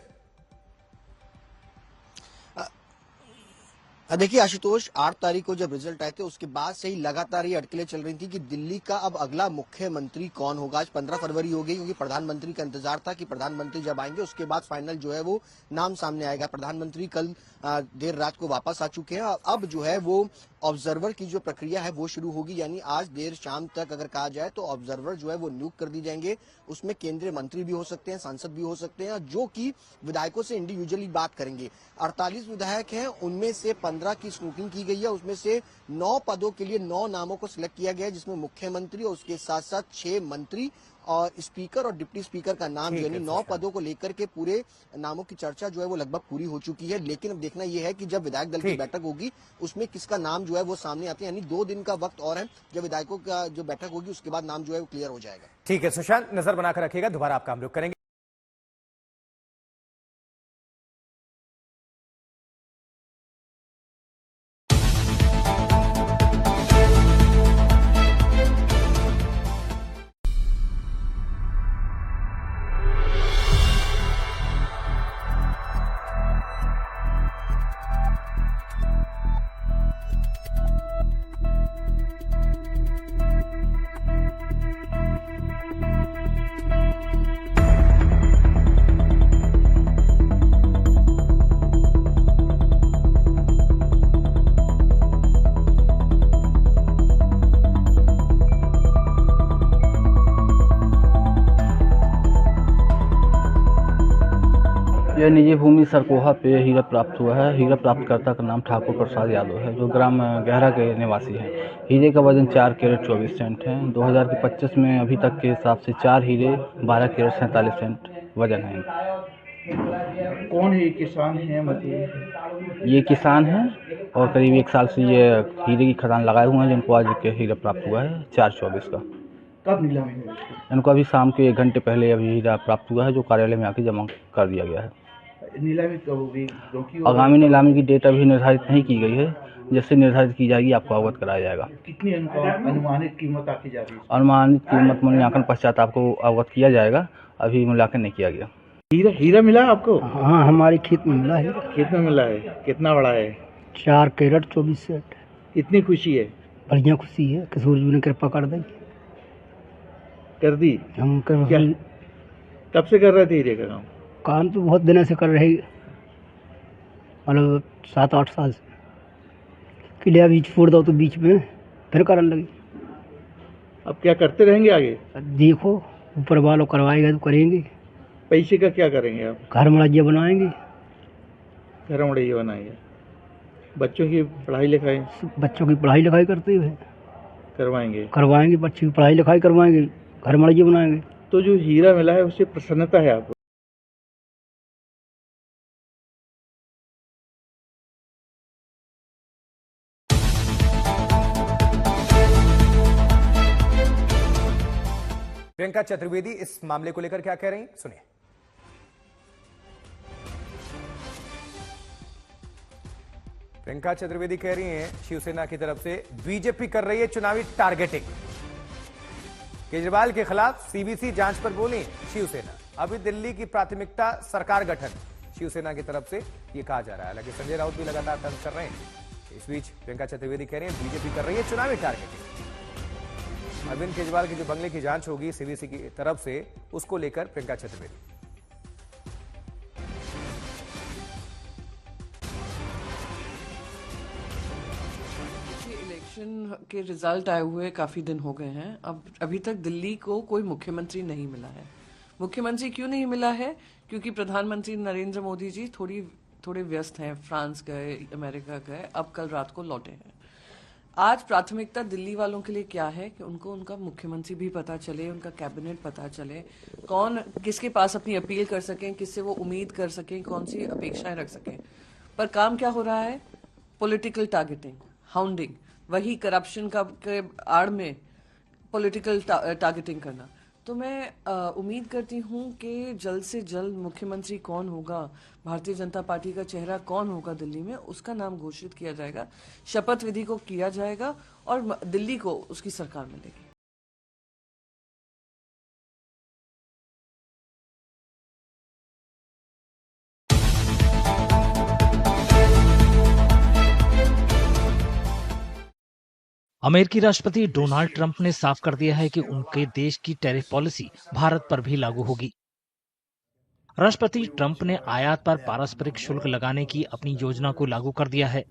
देखिए आशुतोष, 8 तारीख को जब रिजल्ट आए थे उसके बाद से ही लगातार ये अटकलें चल रही थी कि दिल्ली का अब अगला मुख्यमंत्री कौन होगा। आज 15 फरवरी हो गई क्योंकि प्रधानमंत्री का इंतजार था कि प्रधानमंत्री जब आएंगे उसके बाद फाइनल जो है वो नाम सामने आएगा। प्रधानमंत्री कल देर रात को वापस आ चुके हैं। अब जो है वो ऑब्जर्वर की जो प्रक्रिया है वो शुरू होगी, यानी आज देर शाम तक अगर कहा जाए तो ऑब्जर्वर जो है वो नियुक्त कर दी जाएंगे। उसमें केंद्रीय मंत्री भी हो सकते हैं, सांसद भी हो सकते हैं, जो कि विधायकों से इंडिविजुअली बात करेंगे। 48 विधायक हैं, उनमें से 15 की स्क्रूटिनी की गई है। उसमें से 9 पदों के लिए 9 नामों को सिलेक्ट किया गया है, जिसमें मुख्यमंत्री और उसके साथ साथ 6 मंत्री और स्पीकर और डिप्टी स्पीकर का नाम, यानी 9 पदों को लेकर के पूरे नामों की चर्चा जो है वो लगभग पूरी हो चुकी है। लेकिन अब देखना यह है कि जब विधायक दल की बैठक होगी उसमें किसका नाम जो है वो सामने आते हैं। यानी 2 दिन का वक्त और है, जब विधायकों का जो बैठक होगी उसके बाद नाम जो है वो क्लियर हो जाएगा। ठीक है सुशांत, नजर बनाकर रखिएगा, दोबारा आपका हम लोग करेंगे। यह निजी भूमि सरकोहा पे हीरा प्राप्त हुआ है। हीरा प्राप्तकर्ता का नाम ठाकुर प्रसाद यादव है, जो ग्राम गहरा के निवासी हैं। हीरे का वजन 4 कैरेट 24 सेंट है। 2025 में अभी तक के हिसाब से 4 हीरे 12 कैरेट 47 सेंट वजन है। कौन है किसान है? मतलब ये किसान हैं और करीब 1 साल से ये हीरे की खदान लगाए हुए हैं, जिनको आज के हीरा प्राप्त हुआ है 4/24 का। कब नीलामी हुई? इनको अभी शाम के 1 घंटे पहले अभी हीरा प्राप्त हुआ है, जो कार्यालय में आके जमा कर दिया गया है। नीलामी कब होगी? आगामी नीलामी की डेट अभी निर्धारित नहीं की गई है, जैसे निर्धारित की जाएगी आपको अवगत कराया जाएगा। कितनी अनुमानित कीमत आती जा रही है? अनुमानित कीमत मूल्यांकन पश्चात आपको अवगत किया जाएगा, अभी मूल्यांकन नहीं किया गया। हीरा मिला आपको? हाँ, हमारे खेत में मिला है। खेत में मिला है? कितना बड़ा है? 4 कैरेट 24 सेंट। कितनी खुशी है? बढ़िया खुशी है, किशोर जी ने कृपा कर दी। कर दी? हम कर क्या कब से कर रहे थे हीरे का काम? तो बहुत दिनों से कर रहे, मतलब 7-8 साल से। किलिया बीच फोड़ दो तो बीच में फिर करने लगे। अब क्या करते रहेंगे आगे? देखो, ऊपर वालों करवाएगा तो करेंगे। पैसे का क्या करेंगे आप? घर मड़ैया बनाएंगे। घर मड़ैया बनाएंगे। बच्चों की पढ़ाई लिखाई? बच्चों की पढ़ाई लिखाई करते हुए करवाएंगे। बच्चों की पढ़ाई लिखाई करवाएंगे, घर मड़ैया बनाएंगे। तो जो हीरा मिला है उससे प्रसन्नता है आपको? प्रियंका चतुर्वेदी इस मामले को लेकर क्या कह रही हैं, सुनिए। प्रियंका चतुर्वेदी कह रही हैं शिवसेना की तरफ से बीजेपी कर रही है चुनावी टारगेटिंग। केजरीवाल के खिलाफ सीबीसी जांच पर बोली शिवसेना। अभी दिल्ली की प्राथमिकता सरकार गठन, शिवसेना की तरफ से यह कहा जा रहा है। हालांकि संजय राउत भी लगातार तंज कर रहे हैं। इस बीच प्रियंका चतुर्वेदी कह रही हैं बीजेपी कर रही है चुनावी टारगेटिंग। अरविंद केजरीवाल के जो बंगले की जांच होगी सीबीसी की तरफ से, उसको लेकर प्रियंका चतुर्वेदी। इलेक्शन के रिजल्ट आए हुए काफी दिन हो गए हैं। अब अभी तक दिल्ली को कोई मुख्यमंत्री नहीं मिला है। मुख्यमंत्री क्यों नहीं मिला है? क्योंकि प्रधानमंत्री नरेंद्र मोदी जी थोड़ी थोड़े व्यस्त हैं, फ्रांस गए, अमेरिका गए, अब कल रात को लौटे हैं। आज प्राथमिकता दिल्ली वालों के लिए क्या है कि उनको उनका मुख्यमंत्री भी पता चले, उनका कैबिनेट पता चले, कौन किसके पास अपनी अपील कर सकें, किससे वो उम्मीद कर सकें, कौन सी अपेक्षाएं रख सकें। पर काम क्या हो रहा है? पॉलिटिकल टारगेटिंग, हाउंडिंग, वही करप्शन का के आड़ में पॉलिटिकल टारगेटिंग करना। तो मैं उम्मीद करती हूँ कि जल्द से जल्द मुख्यमंत्री कौन होगा, भारतीय जनता पार्टी का चेहरा कौन होगा दिल्ली में, उसका नाम घोषित किया जाएगा, शपथ विधि को किया जाएगा और दिल्ली को उसकी सरकार मिलेगी। अमेरिकी राष्ट्रपति डोनाल्ड ट्रंप ने साफ कर दिया है कि उनके देश की टैरिफ पॉलिसी भारत पर भी लागू होगी। राष्ट्रपति ट्रंप ने आयात पर पारस्परिक शुल्क लगाने की अपनी योजना को लागू कर दिया है।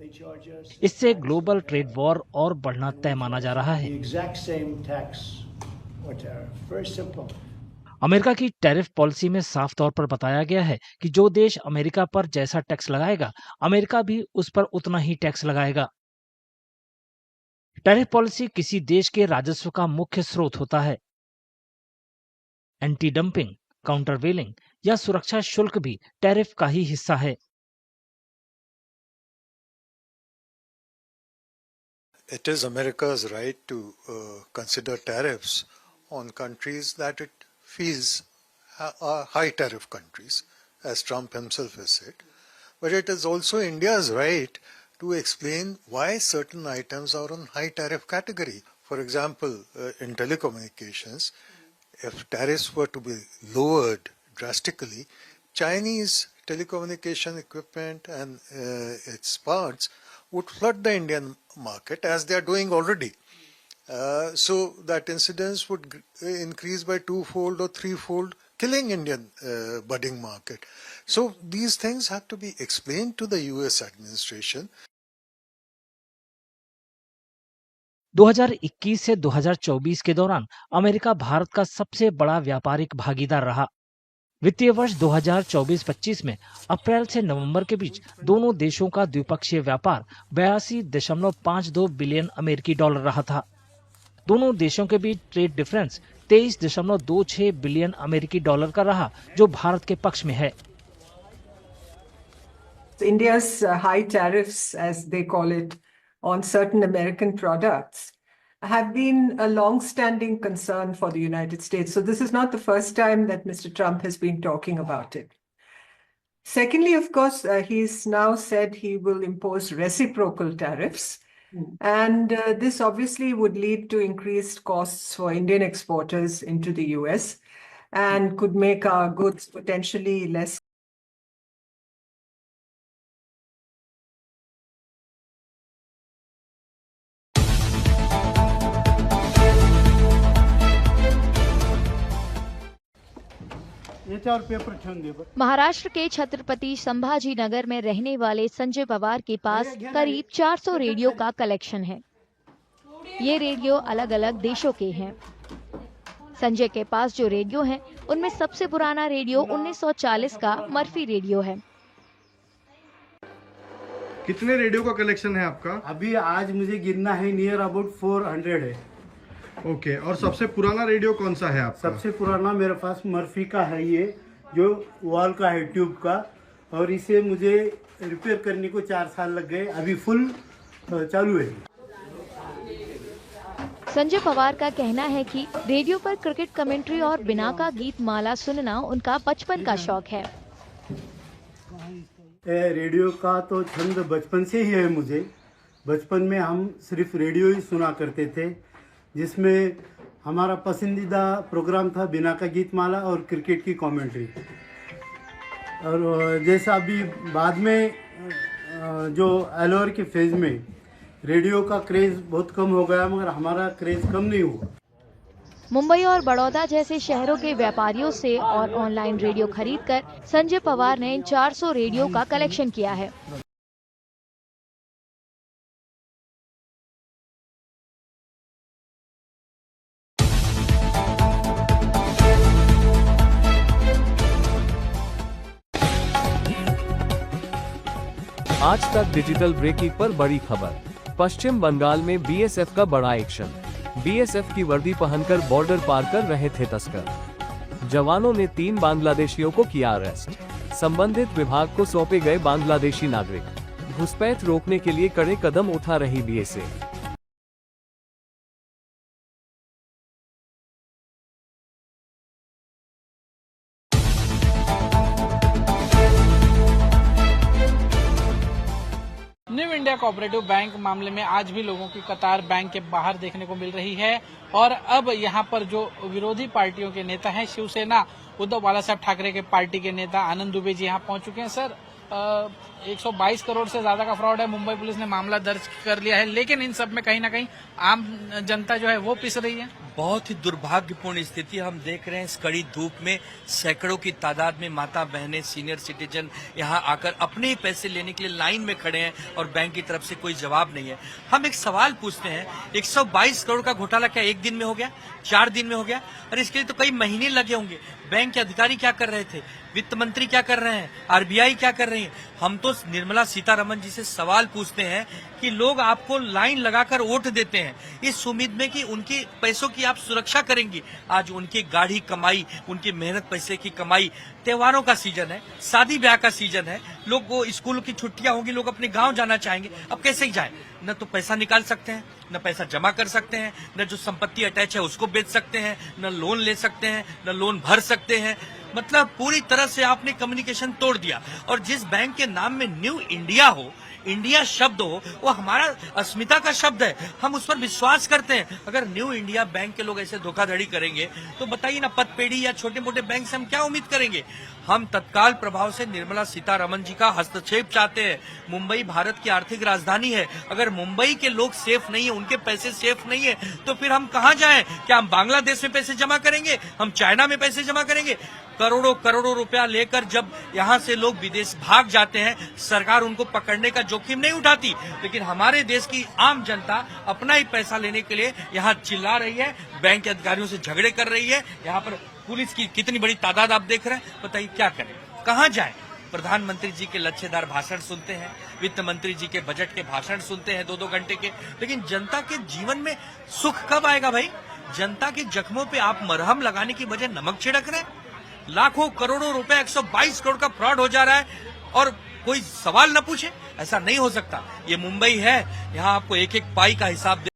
इससे ग्लोबल ट्रेड वॉर और बढ़ना तय माना जा रहा है। अमेरिका की टैरिफ पॉलिसी में साफ तौर पर बताया गया है कि जो देश अमेरिका पर जैसा टैक्स लगाएगा, अमेरिका भी उस पर उतना ही टैक्स लगाएगा। टैरिफ पॉलिसी किसी देश के राजस्व का मुख्य स्रोत होता है। एंटी डंपिंग, काउंटरवेलिंग या सुरक्षा शुल्क भी टैरिफ का ही हिस्सा है। It is America's right to consider tariffs on countries that it feels are high tariff countries, as Trump himself has said. But it is also India's right to explain why certain items are on high tariff category. For example, in telecommunications, if tariffs were to be lowered drastically, Chinese telecommunication equipment and its parts would flood the Indian market, as they are doing already. So that incidence would increase by twofold or threefold, killing Indian budding market. So these things have to be explained to the US administration. 2021 से 2024 के दौरान America Bharat का सबसे बड़ा व्यापारिक भागीदार रहा। वित्तीय वर्ष 2024-25 में अप्रैल से नवंबर के बीच दोनों देशों का द्विपक्षीय व्यापार 82.52 बिलियन अमेरिकी डॉलर रहा था। दोनों देशों के बीच ट्रेड डिफरेंस 23.26 बिलियन अमेरिकी डॉलर का रहा, जो भारत के पक्ष में है। India's high tariffs, as they call it, on certain American products have been a long-standing concern for the United States. So this is not the first time that Mr. Trump has been talking about it. Secondly, of course, he's now said he will impose reciprocal tariffs. And this obviously would lead to increased costs for Indian exporters into the US and could make our goods potentially less. Maharashtra के छत्रपति संभाजी नगर में रहने वाले संजय पवार के पास करीब 400 radio का collection है। ये radio अलग अलग देशों के हैं। संजय के पास जो रेडियो हैं, उनमें सबसे पुराना रेडियो 1940 का मर्फी रेडियो है। कितने रेडियो का कलेक्शन है आपका? अभी आज मुझे गिनना है, नियर अबाउट 400 है। ओके, और सबसे पुराना रेडियो कौन सा है आपका? सबसे पुराना मेरे पास मर्फी का है, ये जो वॉल का है, ट्यूब का, और इसे मुझे रिपेयर करने को 4 साल लग गए, अभी फुल चालू है। संजय पवार का कहना है कि रेडियो पर क्रिकेट कमेंट्री और बिना का गीत माला सुनना उनका बचपन का शौक है। रेडियो का तो छंद बचपन से ही है मुझे। बचपन में हम सिर्फ रेडियो ही सुना करते थे, जिसमें हमारा पसंदीदा प्रोग्राम था बिना का गीत माला और क्रिकेट की कमेंट्री। और जैसा अभी बाद में जो एलोर के फेज में रेडियो का क्रेज़ बहुत कम हो गया, मगर हमारा क्रेज़ कम नहीं हुआ। मुंबई और बड़ौदा जैसे शहरों के व्यापारियों से और ऑनलाइन रेडियो खरीदकर संजय पवार ने इन 400 रेडियो का कलेक्शन किया है। आज तक डिजिटल ब्रेकिंग पर बड़ी खबर। पश्चिम बंगाल में बीएसएफ का बड़ा एक्शन। बीएसएफ की वर्दी पहनकर बॉर्डर पार कर रहे थे तस्कर। जवानों ने 3 बांग्लादेशियों को किया अरेस्ट। संबंधित विभाग को सौंपे गए बांग्लादेशी नागरिक। घुसपैठ रोकने के लिए कड़े कदम उठा रही BSF. New India cooperative bank मामले में आज भी लोगों की कतार बैंक के बाहर देखने को मिल रही है और अब यहां पर जो विरोधी पार्टियों के नेता हैं, शिवसेना उद्धव बालासाहेब ठाकरे के पार्टी के नेता आनंद दुबे जी यहां पहुंच चुके हैं। सर, 122 करोड़ से ज्यादा का फ्रॉड है, मुंबई पुलिस ने मामला दर्ज कर लिया है, लेकिन इन सब में कहीं ना कहीं आम जनता जो है वो पिस रही है। बहुत ही दुर्भाग्यपूर्ण स्थिति हम देख रहे हैं। इस कड़ी धूप में सैकड़ों की तादाद में माता बहनें, सीनियर सिटीजन यहां आकर अपने ही पैसे लेने के लिए लाइन में खड़े हैं और बैंक की तरफ से कोई जवाब नहीं है। हम एक सवाल पूछते हैं, 122 करोड़ का घोटाला क्या एक दिन में हो गया, 4 दिन में हो गया? और इसके लिए तो कई महीने लगे होंगे। बैंक के अधिकारी क्या कर रहे थे, वित्त मंत्री क्या कर रहे हैं, आरबीआई क्या कर रही है? हम तो निर्मला सीतारमण जी से सवाल पूछते हैं कि लोग आपको लाइन लगाकर वोट देते हैं इस उम्मीद में कि उनके पैसों की आप सुरक्षा करेंगी। आज उनकी गाढ़ी कमाई, उनकी मेहनत पैसे की कमाई, त्योहारों का सीजन है, शादी ब्याह का सीजन है, लोग को स्कूल की छुट्टियां होंगी, लोग अपने गांव जाना चाहेंगे। अब कैसे ही जाए? न तो पैसा निकाल सकते हैं, न पैसा जमा कर सकते हैं, न जो संपत्ति अटैच है उसको बेच सकते हैं, न लोन ले सकते हैं, न लोन भर सकते हैं। मतलब पूरी तरह से आपने कम्युनिकेशन तोड़ दिया। और जिस बैंक के नाम में न्यू इंडिया हो, इंडिया शब्द हो, वो हमारा अस्मिता का शब्द है, हम उस पर विश्वास करते हैं। अगर न्यू इंडिया बैंक के लोग ऐसे धोखाधड़ी करेंगे तो बताइए ना, पतपेड़ी या छोटे मोटे बैंक से हम क्या उम्मीद करेंगे? हम तत्काल प्रभाव से निर्मला सीतारमण जी का हस्तक्षेप चाहते हैं। मुंबई भारत की आर्थिक राजधानी है। अगर मुंबई के लोग सेफ नहीं है, उनके पैसे सेफ नहीं है, तो फिर हम कहां जाएं? क्या हम बांग्लादेश में पैसे जमा करेंगे? हम चाइना में पैसे जमा करेंगे? करोड़ों करोड़ों रुपया लेकर जब यहां से लोग विदेश भाग जाते हैं, सरकार उनको पकड़ने का जोखिम नहीं उठाती, लेकिन हमारे देश की आम जनता अपना ही पैसा लेने के लिए यहां चिल्ला रही है, बैंक के अधिकारियों से झगड़े कर रही है। यहाँ पर पुलिस की कितनी बड़ी तादाद आप देख रहे हैं। बताइए क्या करें, कहां जाएं? प्रधानमंत्री जी के लच्छेदार भाषण सुनते हैं, वित्त मंत्री जी के बजट के भाषण सुनते हैं 2-2 घंटे के, लेकिन जनता के जीवन में सुख कब आएगा भाई? जनता के जख्मों पे आप मरहम लगाने की बजाय नमक छिड़क रहे हैं। लाखों करोड़ों रुपए, 122 करोड़ का फ्रॉड हो जा रहा है और कोई सवाल न पूछे? ऐसा नहीं हो सकता। ये मुंबई है, यहाँ आपको एक एक पाई का हिसाब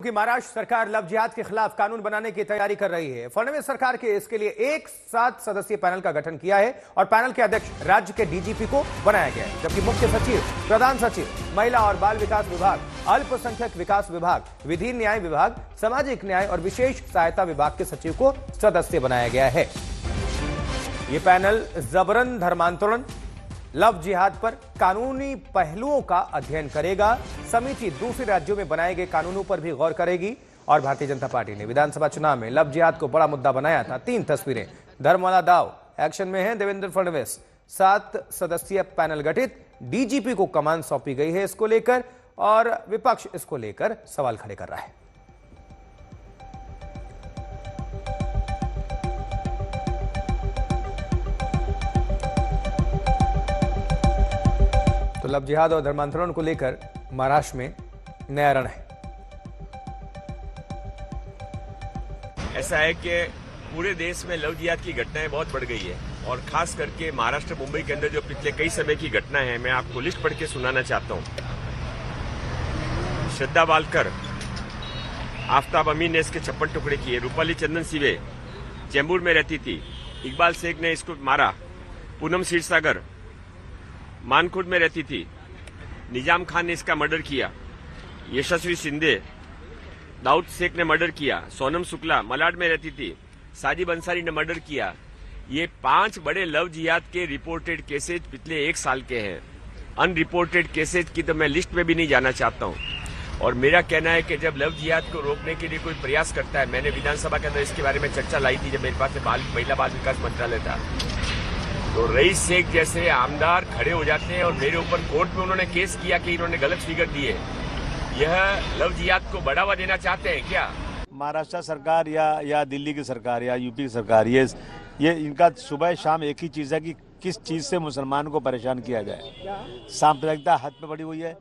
कि महाराष्ट्र सरकार लव जिहाद के खिलाफ कानून बनाने की तैयारी कर रही है। फडणवीस सरकार के इसके लिए एक 7 सदस्यीय पैनल का गठन किया है और पैनल के अध्यक्ष राज्य के डीजीपी को बनाया गया है, जबकि मुख्य सचिव, प्रधान सचिव, महिला और बाल विकास विभाग, अल्पसंख्यक विकास विभाग, विधि न्याय विभाग, सामाजिक न्याय और विशेष सहायता विभाग के सचिव को सदस्य बनाया गया है। यह पैनल जबरन धर्मांतरण, लव जिहाद पर कानूनी पहलुओं का अध्ययन करेगा। समिति दूसरे राज्यों में बनाए गए कानूनों पर भी गौर करेगी। और भारतीय जनता पार्टी ने विधानसभा चुनाव में लव जिहाद को बड़ा मुद्दा बनाया था। 3 तस्वीरें, धर्म वाला दाव एक्शन में है देवेंद्र फडणवीस। 7 सदस्यीय पैनल गठित, डीजीपी को कमान सौंपी गई है इसको लेकर, और विपक्ष इसको लेकर सवाल खड़े कर रहा है। तो लव जिहाद और धर्मांतरण को लेकर महाराष्ट्र में नया रण है। ऐसा है कि पूरे देश में लव जिहाद की घटनाएं बहुत बढ़ गई है और खास करके महाराष्ट्र, मुंबई के अंदर जो पिछले कई समय की घटनाएं हैं, मैं आपको लिस्ट पढ़ के सुनाना चाहता हूं। श्रद्धा बालकर, आफ्ताब अमीन ने इसके 56 टुकड़े किए। रूपाली चंदन सिवे चेंबूर में रहती थी, इकबाल शेख ने इसको मारा। पूनम क्षीरसागर मानखुर्द में रहती थी, निजाम खान ने इसका मर्डर किया। यशस्वी शिंदे, दाऊद शेख ने मर्डर किया। सोनम शुक्ला मलाड में रहती थी, साजिब अंसारी ने मर्डर किया। ये 5 बड़े लव जिहाद के रिपोर्टेड केसेज पिछले 1 साल के हैं। अनरिपोर्टेड केसेज की तो मैं लिस्ट में भी नहीं जाना चाहता हूं। और मेरा कहना है कि जब लव जिहाद को रोकने के लिए कोई प्रयास करता है, मैंने विधानसभा के अंदर इसके बारे में चर्चा लाई थी जब मेरे पास महिला बाल विकास मंत्रालय था, तो रईस शेख जैसे आमदार खड़े हो जाते हैं और मेरे ऊपर कोर्ट में उन्होंने केस किया कि इन्होंने गलत फिगर दिए। यह लव जिहाद को बढ़ावा देना चाहते हैं क्या? महाराष्ट्र सरकार या दिल्ली की सरकार या यूपी की सरकार, ये इनका सुबह शाम एक ही चीज़ है कि किस चीज़ से मुसलमान को परेशान किया जाए। सांप्रदायिकता हद पे बढ़ी हुई है।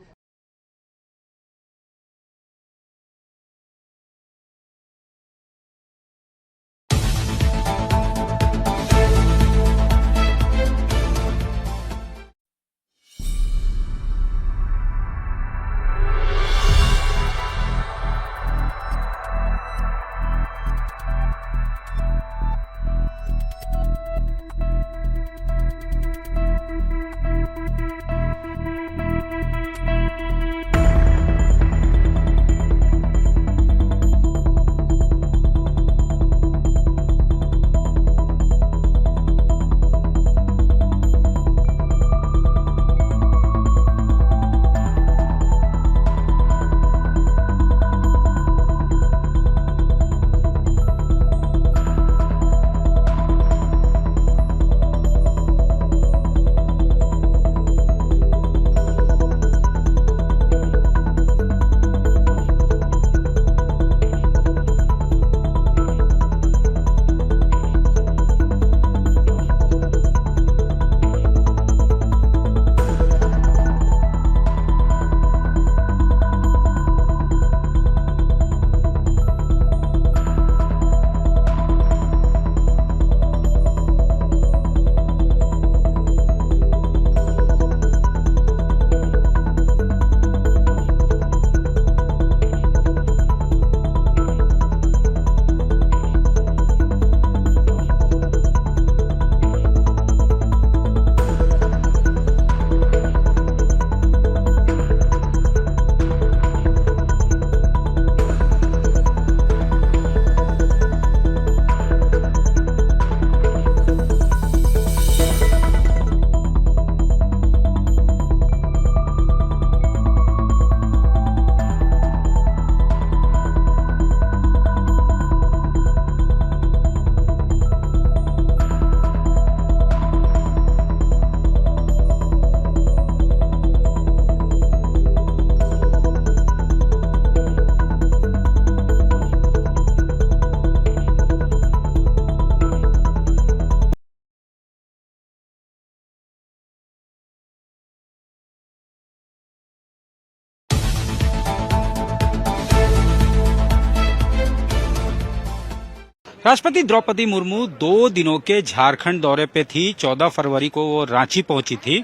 राष्ट्रपति द्रौपदी मुर्मू 2 दिनों के झारखंड दौरे पे थी। 14 फरवरी को वो रांची पहुंची थी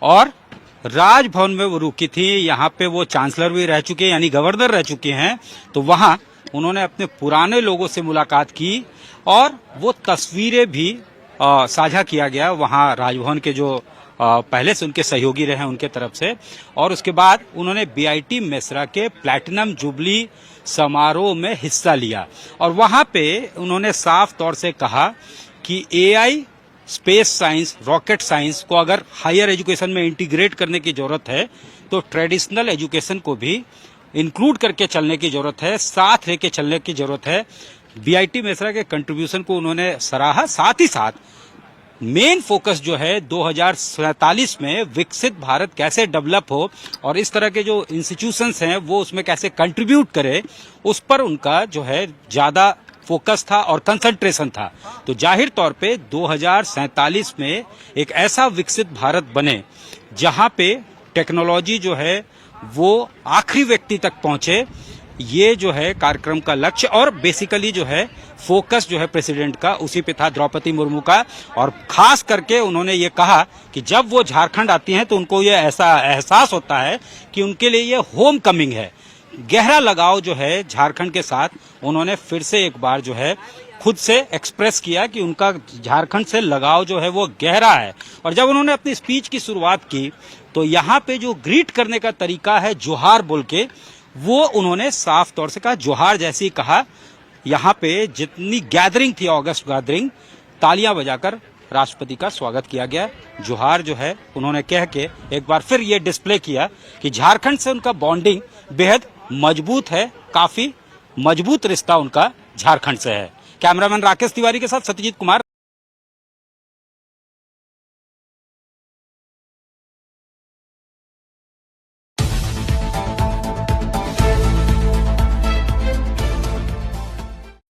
और राजभवन में वो रुकी थी। यहाँ पे वो चांसलर भी रह चुके हैं, यानी गवर्नर रह चुके हैं। तो वहाँ उन्होंने अपने पुराने लोगों से मुलाकात की और वो तस्वीरें भी साझा किया गया वहाँ राजभवन के जो पहले से उनके सहयोगी रहे उनके तरफ से। और उसके बाद उन्होंने बीआईटी मेसरा के प्लैटिनम जुबली समारोह में हिस्सा लिया और वहां पे उन्होंने साफ तौर से कहा कि AI, space science, rocket science को अगर हायर एजुकेशन में इंटीग्रेट करने की जरूरत है तो ट्रेडिशनल एजुकेशन को भी इंक्लूड करके चलने की जरूरत है, साथ लेके चलने की जरूरत है। बीआईटी मेसरा के कंट्रीब्यूशन को उन्होंने सराहा। साथ ही साथ मेन फोकस जो है 2047 में विकसित भारत कैसे डेवलप हो और इस तरह के जो इंस्टीट्यूशंस हैं वो उसमें कैसे कंट्रीब्यूट करे, उस पर उनका जो है ज्यादा फोकस था और कंसंट्रेशन था। तो जाहिर तौर पे 2047 में एक ऐसा विकसित भारत बने जहां पे टेक्नोलॉजी जो है वो आखिरी व्यक्ति तक पहुंचे, ये जो है कार्यक्रम का लक्ष्य और बेसिकली जो है फोकस जो है प्रेसिडेंट का उसी पे था, द्रौपदी मुर्मू का। और खास करके उन्होंने ये कहा कि जब वो झारखंड आती हैं तो उनको ये ऐसा एहसास होता है कि उनके लिए ये होम कमिंग है। गहरा लगाव जो है झारखंड के साथ उन्होंने फिर से एक बार जो है खुद से एक्सप्रेस किया कि उनका झारखंड से लगाव जो है वो गहरा है। और जब उन्होंने अपनी स्पीच की शुरुआत की तो यहाँ पे जो ग्रीट करने का तरीका है जोहार बोल के, वो उन्होंने साफ तौर से कहा, जोहार जैसे ही कहा। यहाँ पे जितनी गैदरिंग थी, ऑगस्ट गैदरिंग, तालियां बजाकर राष्ट्रपति का स्वागत किया गया। जोहार जो है उन्होंने कह के एक बार फिर ये डिस्प्ले किया कि झारखंड से उनका बॉन्डिंग बेहद मजबूत है, काफी मजबूत रिश्ता उनका झारखंड से है। कैमरामैन राकेश तिवारी के साथ सत्यजीत कुमार।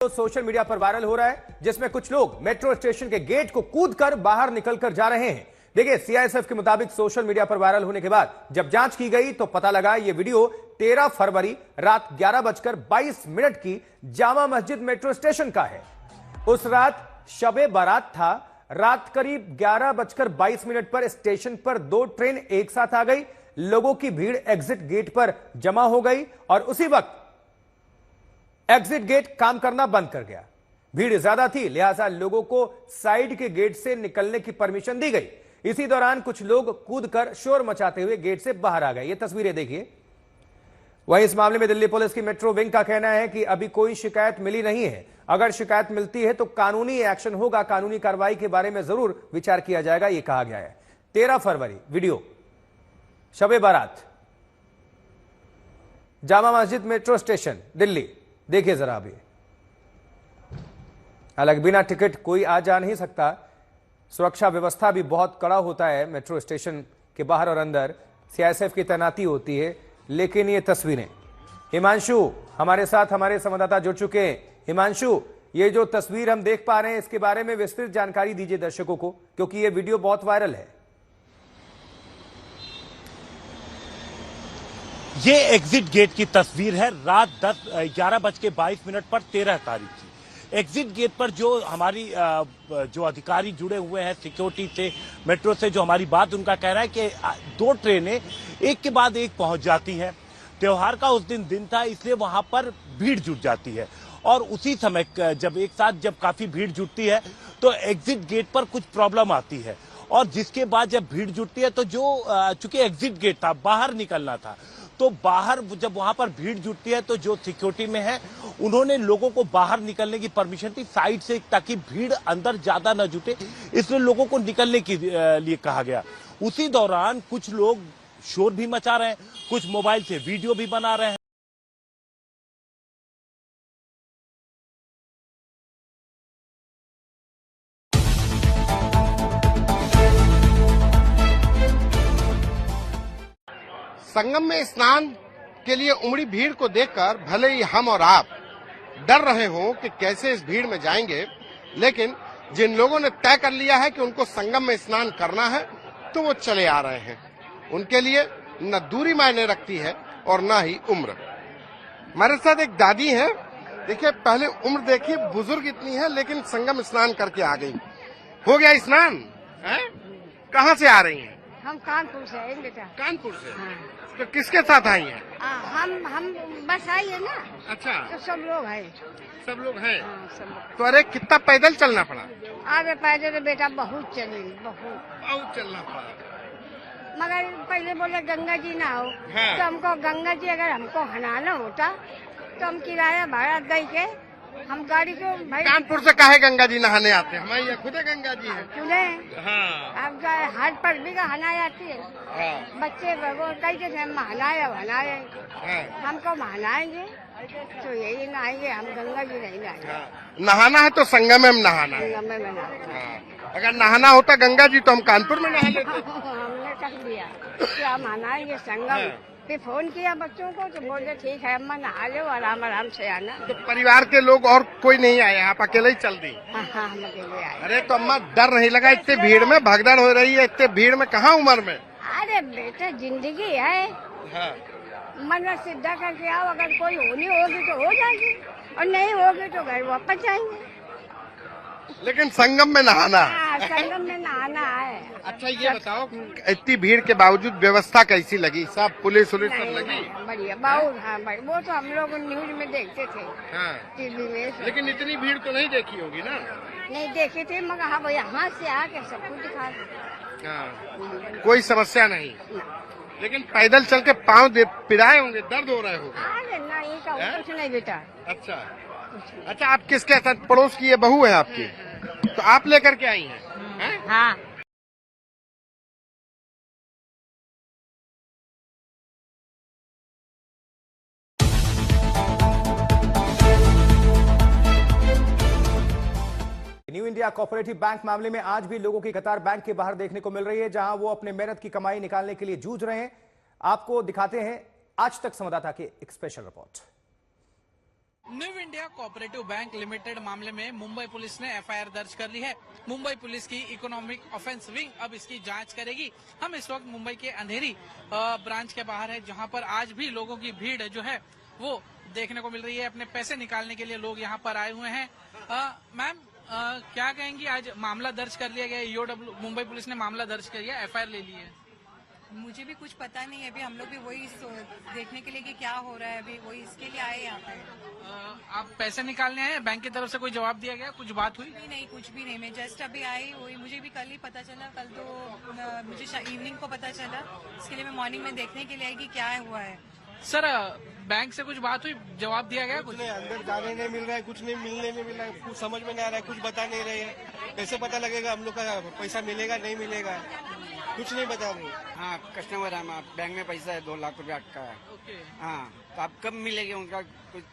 तो सोशल मीडिया पर वायरल हो रहा है जिसमें कुछ लोग मेट्रो स्टेशन के गेट को कूदकर बाहर निकलकर जा रहे हैं। देखिए, सीआईएसएफ के मुताबिक सोशल मीडिया पर वायरल होने के बाद जब जांच की गई तो पता लगा यह वीडियो 13 फरवरी रात 11:22 की जामा मस्जिद मेट्रो स्टेशन का है। उस रात शबे बारात था। रात करीब 11:22 पर स्टेशन पर 2 ट्रेन एक साथ आ गई। लोगों की भीड़ एग्जिट गेट पर जमा हो गई और उसी वक्त एग्जिट गेट काम करना बंद कर गया। भीड़ ज्यादा थी, लिहाजा लोगों को साइड के गेट से निकलने की परमिशन दी गई। इसी दौरान कुछ लोग कूदकर शोर मचाते हुए गेट से बाहर आ गए। ये तस्वीरें देखिए। वहीं इस मामले में दिल्ली पुलिस की मेट्रो विंग का कहना है कि अभी कोई शिकायत मिली नहीं है। अगर शिकायत मिलती है तो कानूनी एक्शन होगा, कानूनी कार्रवाई के बारे में जरूर विचार किया जाएगा, यह कहा गया है। 13 फरवरी वीडियो, शबे बारात, जामा मस्जिद मेट्रो स्टेशन, दिल्ली। देखिए जरा अभी। हालांकि बिना टिकट कोई आ जा नहीं सकता। सुरक्षा व्यवस्था भी बहुत कड़ा होता है मेट्रो स्टेशन के बाहर और अंदर। सीआईएसएफ की तैनाती होती है। लेकिन ये तस्वीरें, हिमांशु हमारे साथ, हमारे संवाददाता जुड़ चुके हैं। हिमांशु, ये जो तस्वीर हम देख पा रहे हैं इसके बारे में विस्तृत जानकारी दीजिए दर्शकों को, क्योंकि ये वीडियो बहुत वायरल है। ये एग्जिट गेट की तस्वीर है। रात 11:22 पर 13 तारीख की एग्जिट गेट पर जो हमारी जो अधिकारी जुड़े हुए हैं सिक्योरिटी से, मेट्रो से, जो हमारी बात उनका कहना है कि 2 ट्रेनें एक के बाद एक पहुंच जाती हैं। त्योहार का उस दिन था, इसलिए वहां पर भीड़ जुट जाती है और उसी समय जब एक साथ जब काफी भीड़ जुटती है तो एग्जिट गेट पर कुछ प्रॉब्लम आती है और जिसके बाद जब भीड़ जुटती है तो जो चूंकि एग्जिट गेट था, बाहर निकलना था, तो बाहर जब वहां पर भीड़ जुटती है तो जो सिक्योरिटी में है उन्होंने लोगों को बाहर निकलने की परमिशन दी साइड से, ताकि भीड़ अंदर ज्यादा न जुटे, इसलिए लोगों को निकलने के लिए कहा गया। उसी दौरान कुछ लोग शोर भी मचा रहे हैं, कुछ मोबाइल से वीडियो भी बना रहे हैं। संगम में स्नान के लिए उमड़ी भीड़ को देखकर भले ही हम और आप डर रहे हों कि कैसे इस भीड़ में जाएंगे, लेकिन जिन लोगों ने तय कर लिया है कि उनको संगम में स्नान करना है तो वो चले आ रहे हैं। उनके लिए न दूरी मायने रखती है और न ही उम्र। हमारे साथ एक दादी है। देखिए, पहले उम्र देखिए, बुजुर्ग इतनी है लेकिन संगम स्नान करके आ गई। हो गया स्नान? कहाँ से आ रही हैं? हम कानपुर से आए बेटा। कानपुर से? हाँ। तो किसके साथ आई हैं? हम बस आई है ना। अच्छा, तो सब लोग हैं। सब लोग हैं? हाँ, सब लोग। तो अरे कितना पैदल चलना पड़ा? अरे पैदल तो बेटा बहुत चली, बहुत चलना पड़ा। मगर पहले बोले गंगा जी ना हो। हाँ। तो हमको गंगा जी अगर हमको हनाना होता तो हम किराया भाड़ा दे के हम गाड़ी को भाई। कानपुर से काहे गंगा जी नहाने आते हैं? हमारे यहाँ खुद गंगा जी है। हाँ। अब हाथ पर भी नहाने आती है। हाँ। बच्चे वो कहते थे हम नहाए हमको नहाएंगे तो यही नहाएंगे, हम गंगा जी नहीं नहाएंगे। हाँ। नहाना है तो संगम में हम नहाना है। संगम में नहाना। अगर नहाना होता गंगा जी तो हम कानपुर में नहा लेते। हमने कह दिया कि हम नहाएंगे संगम। फिर फोन किया बच्चों को तो बोले ठीक है अम्मा नहा लो, आराम से आना। तो परिवार के लोग और कोई नहीं आए, आप अकेले ही चल दी? हाँ, हम अकेले आए। अरे तो अम्मा डर नहीं लगा? इतने भीड़ में भगदड़ हो रही है, इतने भीड़ में कहाँ उम्र में? अरे बेटा जिंदगी है। हाँ। मन सीधा करके आओ, अगर कोई होनी होगी तो हो जाएगी और नहीं होगी तो घर वापस जाएंगे। लेकिन संगम में नहाना? संगम में नहाना है। अच्छा ये बताओ, इतनी भीड़ के बावजूद व्यवस्था कैसी लगी? सब पुलिस सब लगी? बढ़िया, बहुत। हाँ भाई, वो तो हम लोग न्यूज में देखते थे। हाँ। टीवी में। लेकिन इतनी भीड़ तो नहीं देखी होगी ना? नहीं देखी थी, मगर हाँ भैया यहाँ से आके सब कुछ दिखा दे। हाँ। कोई समस्या नहीं? लेकिन पैदल चल के पाँव पिराए होंगे, दर्द हो रहे होंगे? अरे नहीं, कुछ नहीं बेटा। अच्छा, आप किसके साथ? पड़ोस की ये बहू है आपकी, तो आप लेकर के आई हैं? हाँ। न्यू इंडिया कोऑपरेटिव बैंक मामले में आज भी लोगों की कतार बैंक के बाहर देखने को मिल रही है, जहां वो अपने मेहनत की कमाई निकालने के लिए जूझ रहे हैं। आपको दिखाते हैं आज तक संवाददाता की एक special report. New India cooperative bank limited मामले में मुंबई पुलिस ने एफआईआर दर्ज कर ली है। मुंबई पुलिस की इकोनॉमिक ऑफेंस विंग अब इसकी जांच करेगी। हम इस वक्त मुंबई के अंधेरी ब्रांच के बाहर है, जहां पर आज भी लोगों की भीड़ जो है वो देखने को मिल रही है। अपने पैसे निकालने के लिए लोग यहाँ पर आए हुए हैं। मैम, क्या कहेंगी, आज मामला दर्ज कर लिया गया, ईओडब्ल्यू मुंबई पुलिस ने मामला दर्ज कर लिया, एफआईआर ले ली है? मुझे भी कुछ पता नहीं है, अभी हम लोग भी वही देखने के लिए कि क्या हो रहा है, अभी वही इसके लिए आए यहाँ पे। आप पैसे निकालने आए, बैंक की तरफ से कोई जवाब दिया गया, कुछ बात हुई? नहीं, कुछ भी नहीं, मैं जस्ट अभी आई हुई, मुझे भी कल ही पता चला। कल तो मुझे इवनिंग को पता चला, इसके लिए मैं मॉर्निंग में देखने के लिए आई कि क्या हुआ है। सर, बैंक से कुछ बात हुई, जवाब दिया गया? कुछ नहीं, अंदर जाने नहीं मिल रहा है, कुछ नहीं मिलने नहीं मिल रहा है, कुछ समझ में नहीं आ रहा है, कुछ बता नहीं रहे हैं। कैसे पता लगेगा हम लोग का पैसा मिलेगा नहीं मिलेगा, कुछ नहीं बता रहे। हाँ, कस्टमर है, बैंक में पैसा है 2 लाख रुपया अटका है। हाँ, तो आप कब मिलेंगे, उनका कुछ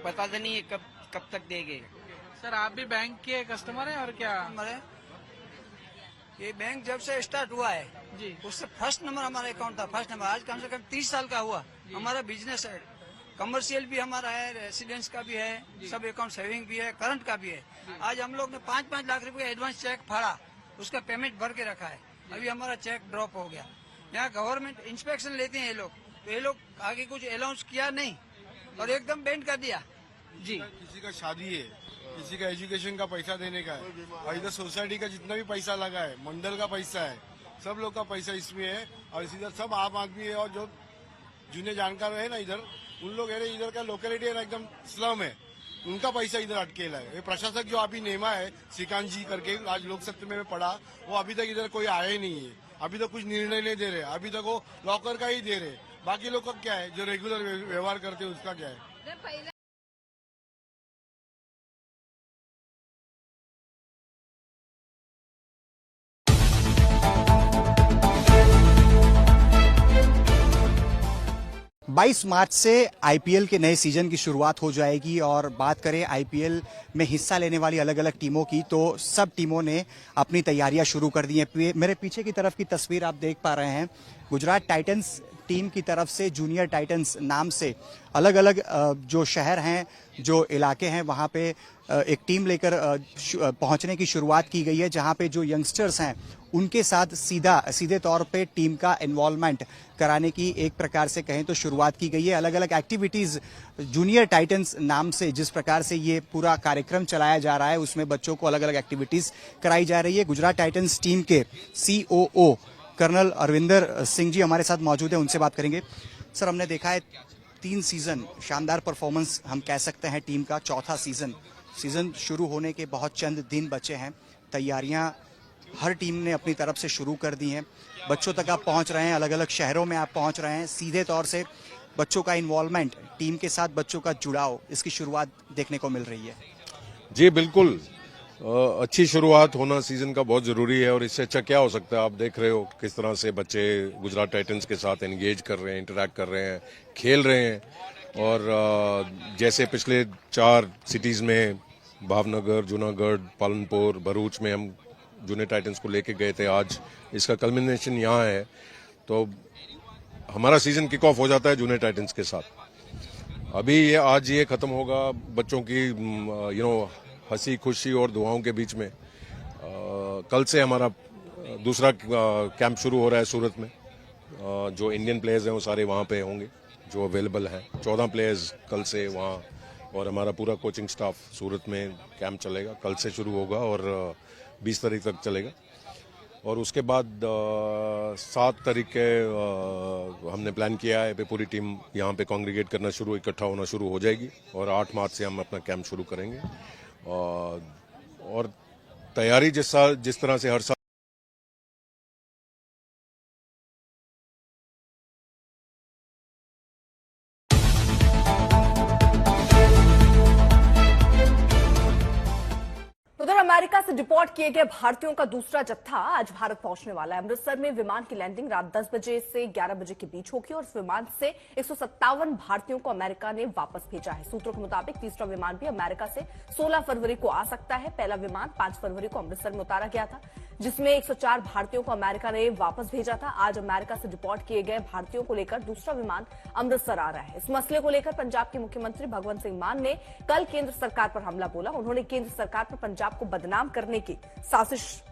पता तो नहीं है, कब तक देंगे। सर, आप भी बैंक के कस्टमर हैं? और क्या ये बैंक जब से स्टार्ट हुआ है जी, उससे फर्स्ट नंबर हमारा अकाउंट था, फर्स्ट नंबर। आज कम से कम 30 साल का हुआ। हमारा बिजनेस है, कमर्शियल भी हमारा है, रेसिडेंस का भी है, सब अकाउंट सेविंग भी है, करंट का भी है। आज हम लोग ने 5-5 लाख रुपए एडवांस चेक फाड़ा, उसका पेमेंट भर के रखा है। अभी हमारा चेक ड्रॉप हो गया। यहाँ गवर्नमेंट इंस्पेक्शन लेते हैं ये लोग, तो ये लोग आगे कुछ अनाउंस किया नहीं और एकदम बैंड कर दिया जी। किसी का शादी है, किसी का एजुकेशन का पैसा देने का है, और इधर सोसाइटी का जितना भी पैसा लगा है, मंडल का पैसा है, सब लोग का पैसा इसमें है। और इधर सब आम आदमी है, और जो जिन्हें जानकार है ना इधर, उन लोग है इधर का लोकेलिटी है ना, एकदम स्लम है, उनका पैसा इधर अटकेला है। ये प्रशासक जो अभी नेमा है श्रीकांत जी करके, आज लोक सत्ता में पढ़ा, वो अभी तक इधर कोई आया ही नहीं है। अभी तक कुछ निर्णय नहीं दे रहे, अभी तक वो लॉकर का ही दे रहे। बाकी लोग का क्या है, जो रेगुलर व्यवहार करते हैं उसका क्या है। बाईस मार्च से आईपीएल के नए सीजन की शुरुआत हो जाएगी। और बात करें आईपीएल में हिस्सा लेने वाली अलग अलग टीमों की, तो सब टीमों ने अपनी तैयारियां शुरू कर दी हैं। मेरे पीछे की तरफ की तस्वीर आप देख पा रहे हैं, गुजरात टाइटंस टीम की तरफ से जूनियर टाइटंस नाम से अलग अलग जो शहर हैं, जो इलाके हैं, वहाँ पे एक टीम लेकर पहुँचने की शुरुआत की गई है, जहाँ पे जो यंगस्टर्स हैं उनके साथ सीधे तौर पे टीम का इन्वॉल्वमेंट कराने की एक प्रकार से कहें तो शुरुआत की गई है। अलग अलग एक्टिविटीज़ जूनियर टाइटंस नाम से जिस प्रकार से ये पूरा कार्यक्रम चलाया जा रहा है, उसमें बच्चों को अलग अलग एक्टिविटीज़ कराई जा रही है। गुजरात टाइटंस टीम के COO कर्नल अरविंदर सिंह जी हमारे साथ मौजूद हैं, उनसे बात करेंगे। सर, हमने देखा है 3 सीज़न शानदार परफॉर्मेंस हम कह सकते हैं टीम का, चौथा सीज़न शुरू होने के बहुत चंद दिन बचे हैं। तैयारियां हर टीम ने अपनी तरफ से शुरू कर दी हैं। बच्चों तक आप पहुंच रहे हैं, अलग अलग शहरों में आप पहुंच रहे हैं, सीधे तौर से बच्चों का इन्वॉल्वमेंट, टीम के साथ बच्चों का जुड़ाव, इसकी शुरुआत देखने को मिल रही है। जी बिल्कुल, अच्छी शुरुआत होना सीजन का बहुत जरूरी है, और इससे अच्छा क्या हो सकता है। आप देख रहे हो किस तरह से बच्चे गुजरात टाइटंस के साथ एंगेज कर रहे हैं, इंटरैक्ट कर रहे हैं, खेल रहे हैं। और जैसे पिछले 4 सिटीज़ में, भावनगर, जूनागढ़, पालनपुर, भरूच में हम जूनियर टाइटंस को लेके गए थे, आज इसका कल्मिनेशन यहाँ है। तो हमारा सीजन किक ऑफ हो जाता है जूनियर टाइटंस के साथ। अभी आज ये खत्म होगा बच्चों की हंसी खुशी और दुआओं के बीच में। कल से हमारा दूसरा कैंप शुरू हो रहा है सूरत में। जो इंडियन प्लेयर्स हैं वो सारे वहाँ पे होंगे जो अवेलेबल हैं। 14 प्लेयर्स कल से वहाँ, और हमारा पूरा कोचिंग स्टाफ सूरत में कैंप चलेगा, कल से शुरू होगा और 20 तारीख तक चलेगा। और उसके बाद 7 तारीख के हमने प्लान किया है कि पूरी टीम यहाँ पे कांग्रीगेट करना इकट्ठा होना शुरू हो जाएगी, और 8 मार्च से हम अपना कैंप शुरू करेंगे। और तैयारी जिस तरह से हर साल उधर अमेरिका से डिपोर्ट किए गए भारतीयों का दूसरा जत्था आज भारत पहुंचने वाला है। अमृतसर में विमान की लैंडिंग रात 10 बजे से 11 बजे के बीच होगी और इस विमान से 157 भारतीयों को अमेरिका ने वापस भेजा है। सूत्रों के मुताबिक तीसरा विमान भी अमेरिका से 16 फरवरी को आ सकता है। पहला विमान 5 फरवरी को अमृतसर में उतारा गया था, जिसमें 104 भारतीयों को अमेरिका ने वापस भेजा था। आज अमेरिका से डिपोर्ट किए गए भारतीयों को लेकर दूसरा विमान अमृतसर आ रहा है। इस मसले को लेकर पंजाब के मुख्यमंत्री भगवंत सिंह मान ने कल केंद्र सरकार पर हमला बोला। उन्होंने केंद्र सरकार पर पंजाब को बदनाम करने की साजिश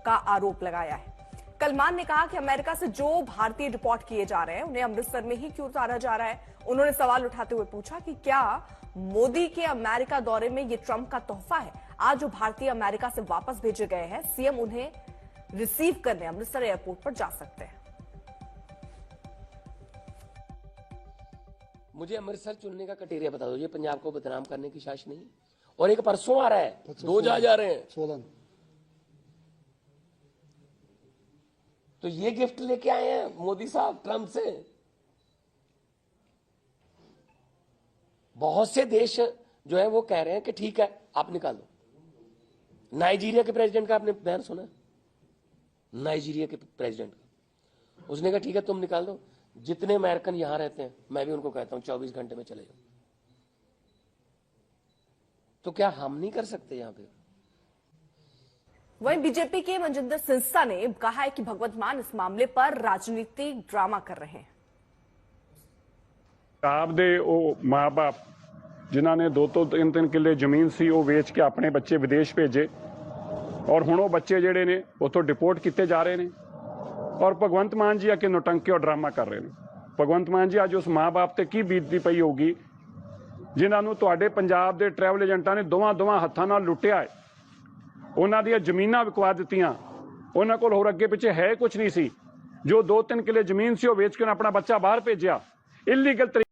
का आरोप लगाया है। कल मान ने कहा कि अमेरिका से जो भारतीय डिपोर्ट किए जा रहे हैं उन्हें अमृतसर में ही क्यों उतारा जा रहा है। उन्होंने सवाल उठाते हुए पूछा कि क्या मोदी के अमेरिका दौरे में ये ट्रंप का तोहफा है। आज जो भारतीय अमेरिका से वापस भेजे गए हैं, सीएम उन्हें रिसीव करने अमृतसर एयरपोर्ट पर जा सकते हैं। मुझे अमृतसर चुनने का क्राइटेरिया बता दो। ये पंजाब को बदनाम करने की साजिश नहीं। और एक परसों आ रहा है, 2 जहाज आ रहे हैं 16। तो ये गिफ्ट लेके आए हैं मोदी साहब ट्रंप से। बहुत से देश जो है वो कह रहे हैं कि ठीक है आप निकालो। नाइजीरिया के प्रेसिडेंट का आपने बयान सुना? नाइजीरिया के प्रेसिडेंट का, उसने कहा ठीक है तुम निकाल दो। जितने अमेरिकन यहां रहते हैं मैं भी उनको कहता हूं 24 घंटे में चले जाओ। तो क्या हम नहीं कर सकते यहां पे? वहीं बीजेपी के मनजिंदर सिंह ने कहा है कि भगवंत मान इस मामले पर राजनीतिक ड्रामा कर रहे हैं। आपदे माँ बाप जिन्हों ने 2-3 किले जमीन सी वो वेच के अपने बच्चे विदेश भेजे और हुण वो बच्चे जिहड़े ने उतों डिपोर्ट किए जा रहे हैं और भगवंत मान जी आके नौटंकी और ड्रामा कर रहे हैं। भगवंत मान जी अज उस माँ बाप ते की बीतती पई होगी जिन्होंने तुहाडे पंजाब के ट्रैवल एजेंटा ने दोवां हत्थां नाल लुटिया है। उन्हां दी जमीनां विकवा दित्तियां। उन्हां कोल होर अगे पिछे है कुछ नहीं सी। जो 2-3 किले जमीन सी वो वेच के अपना बच्चा बाहर भेजिया इलीगल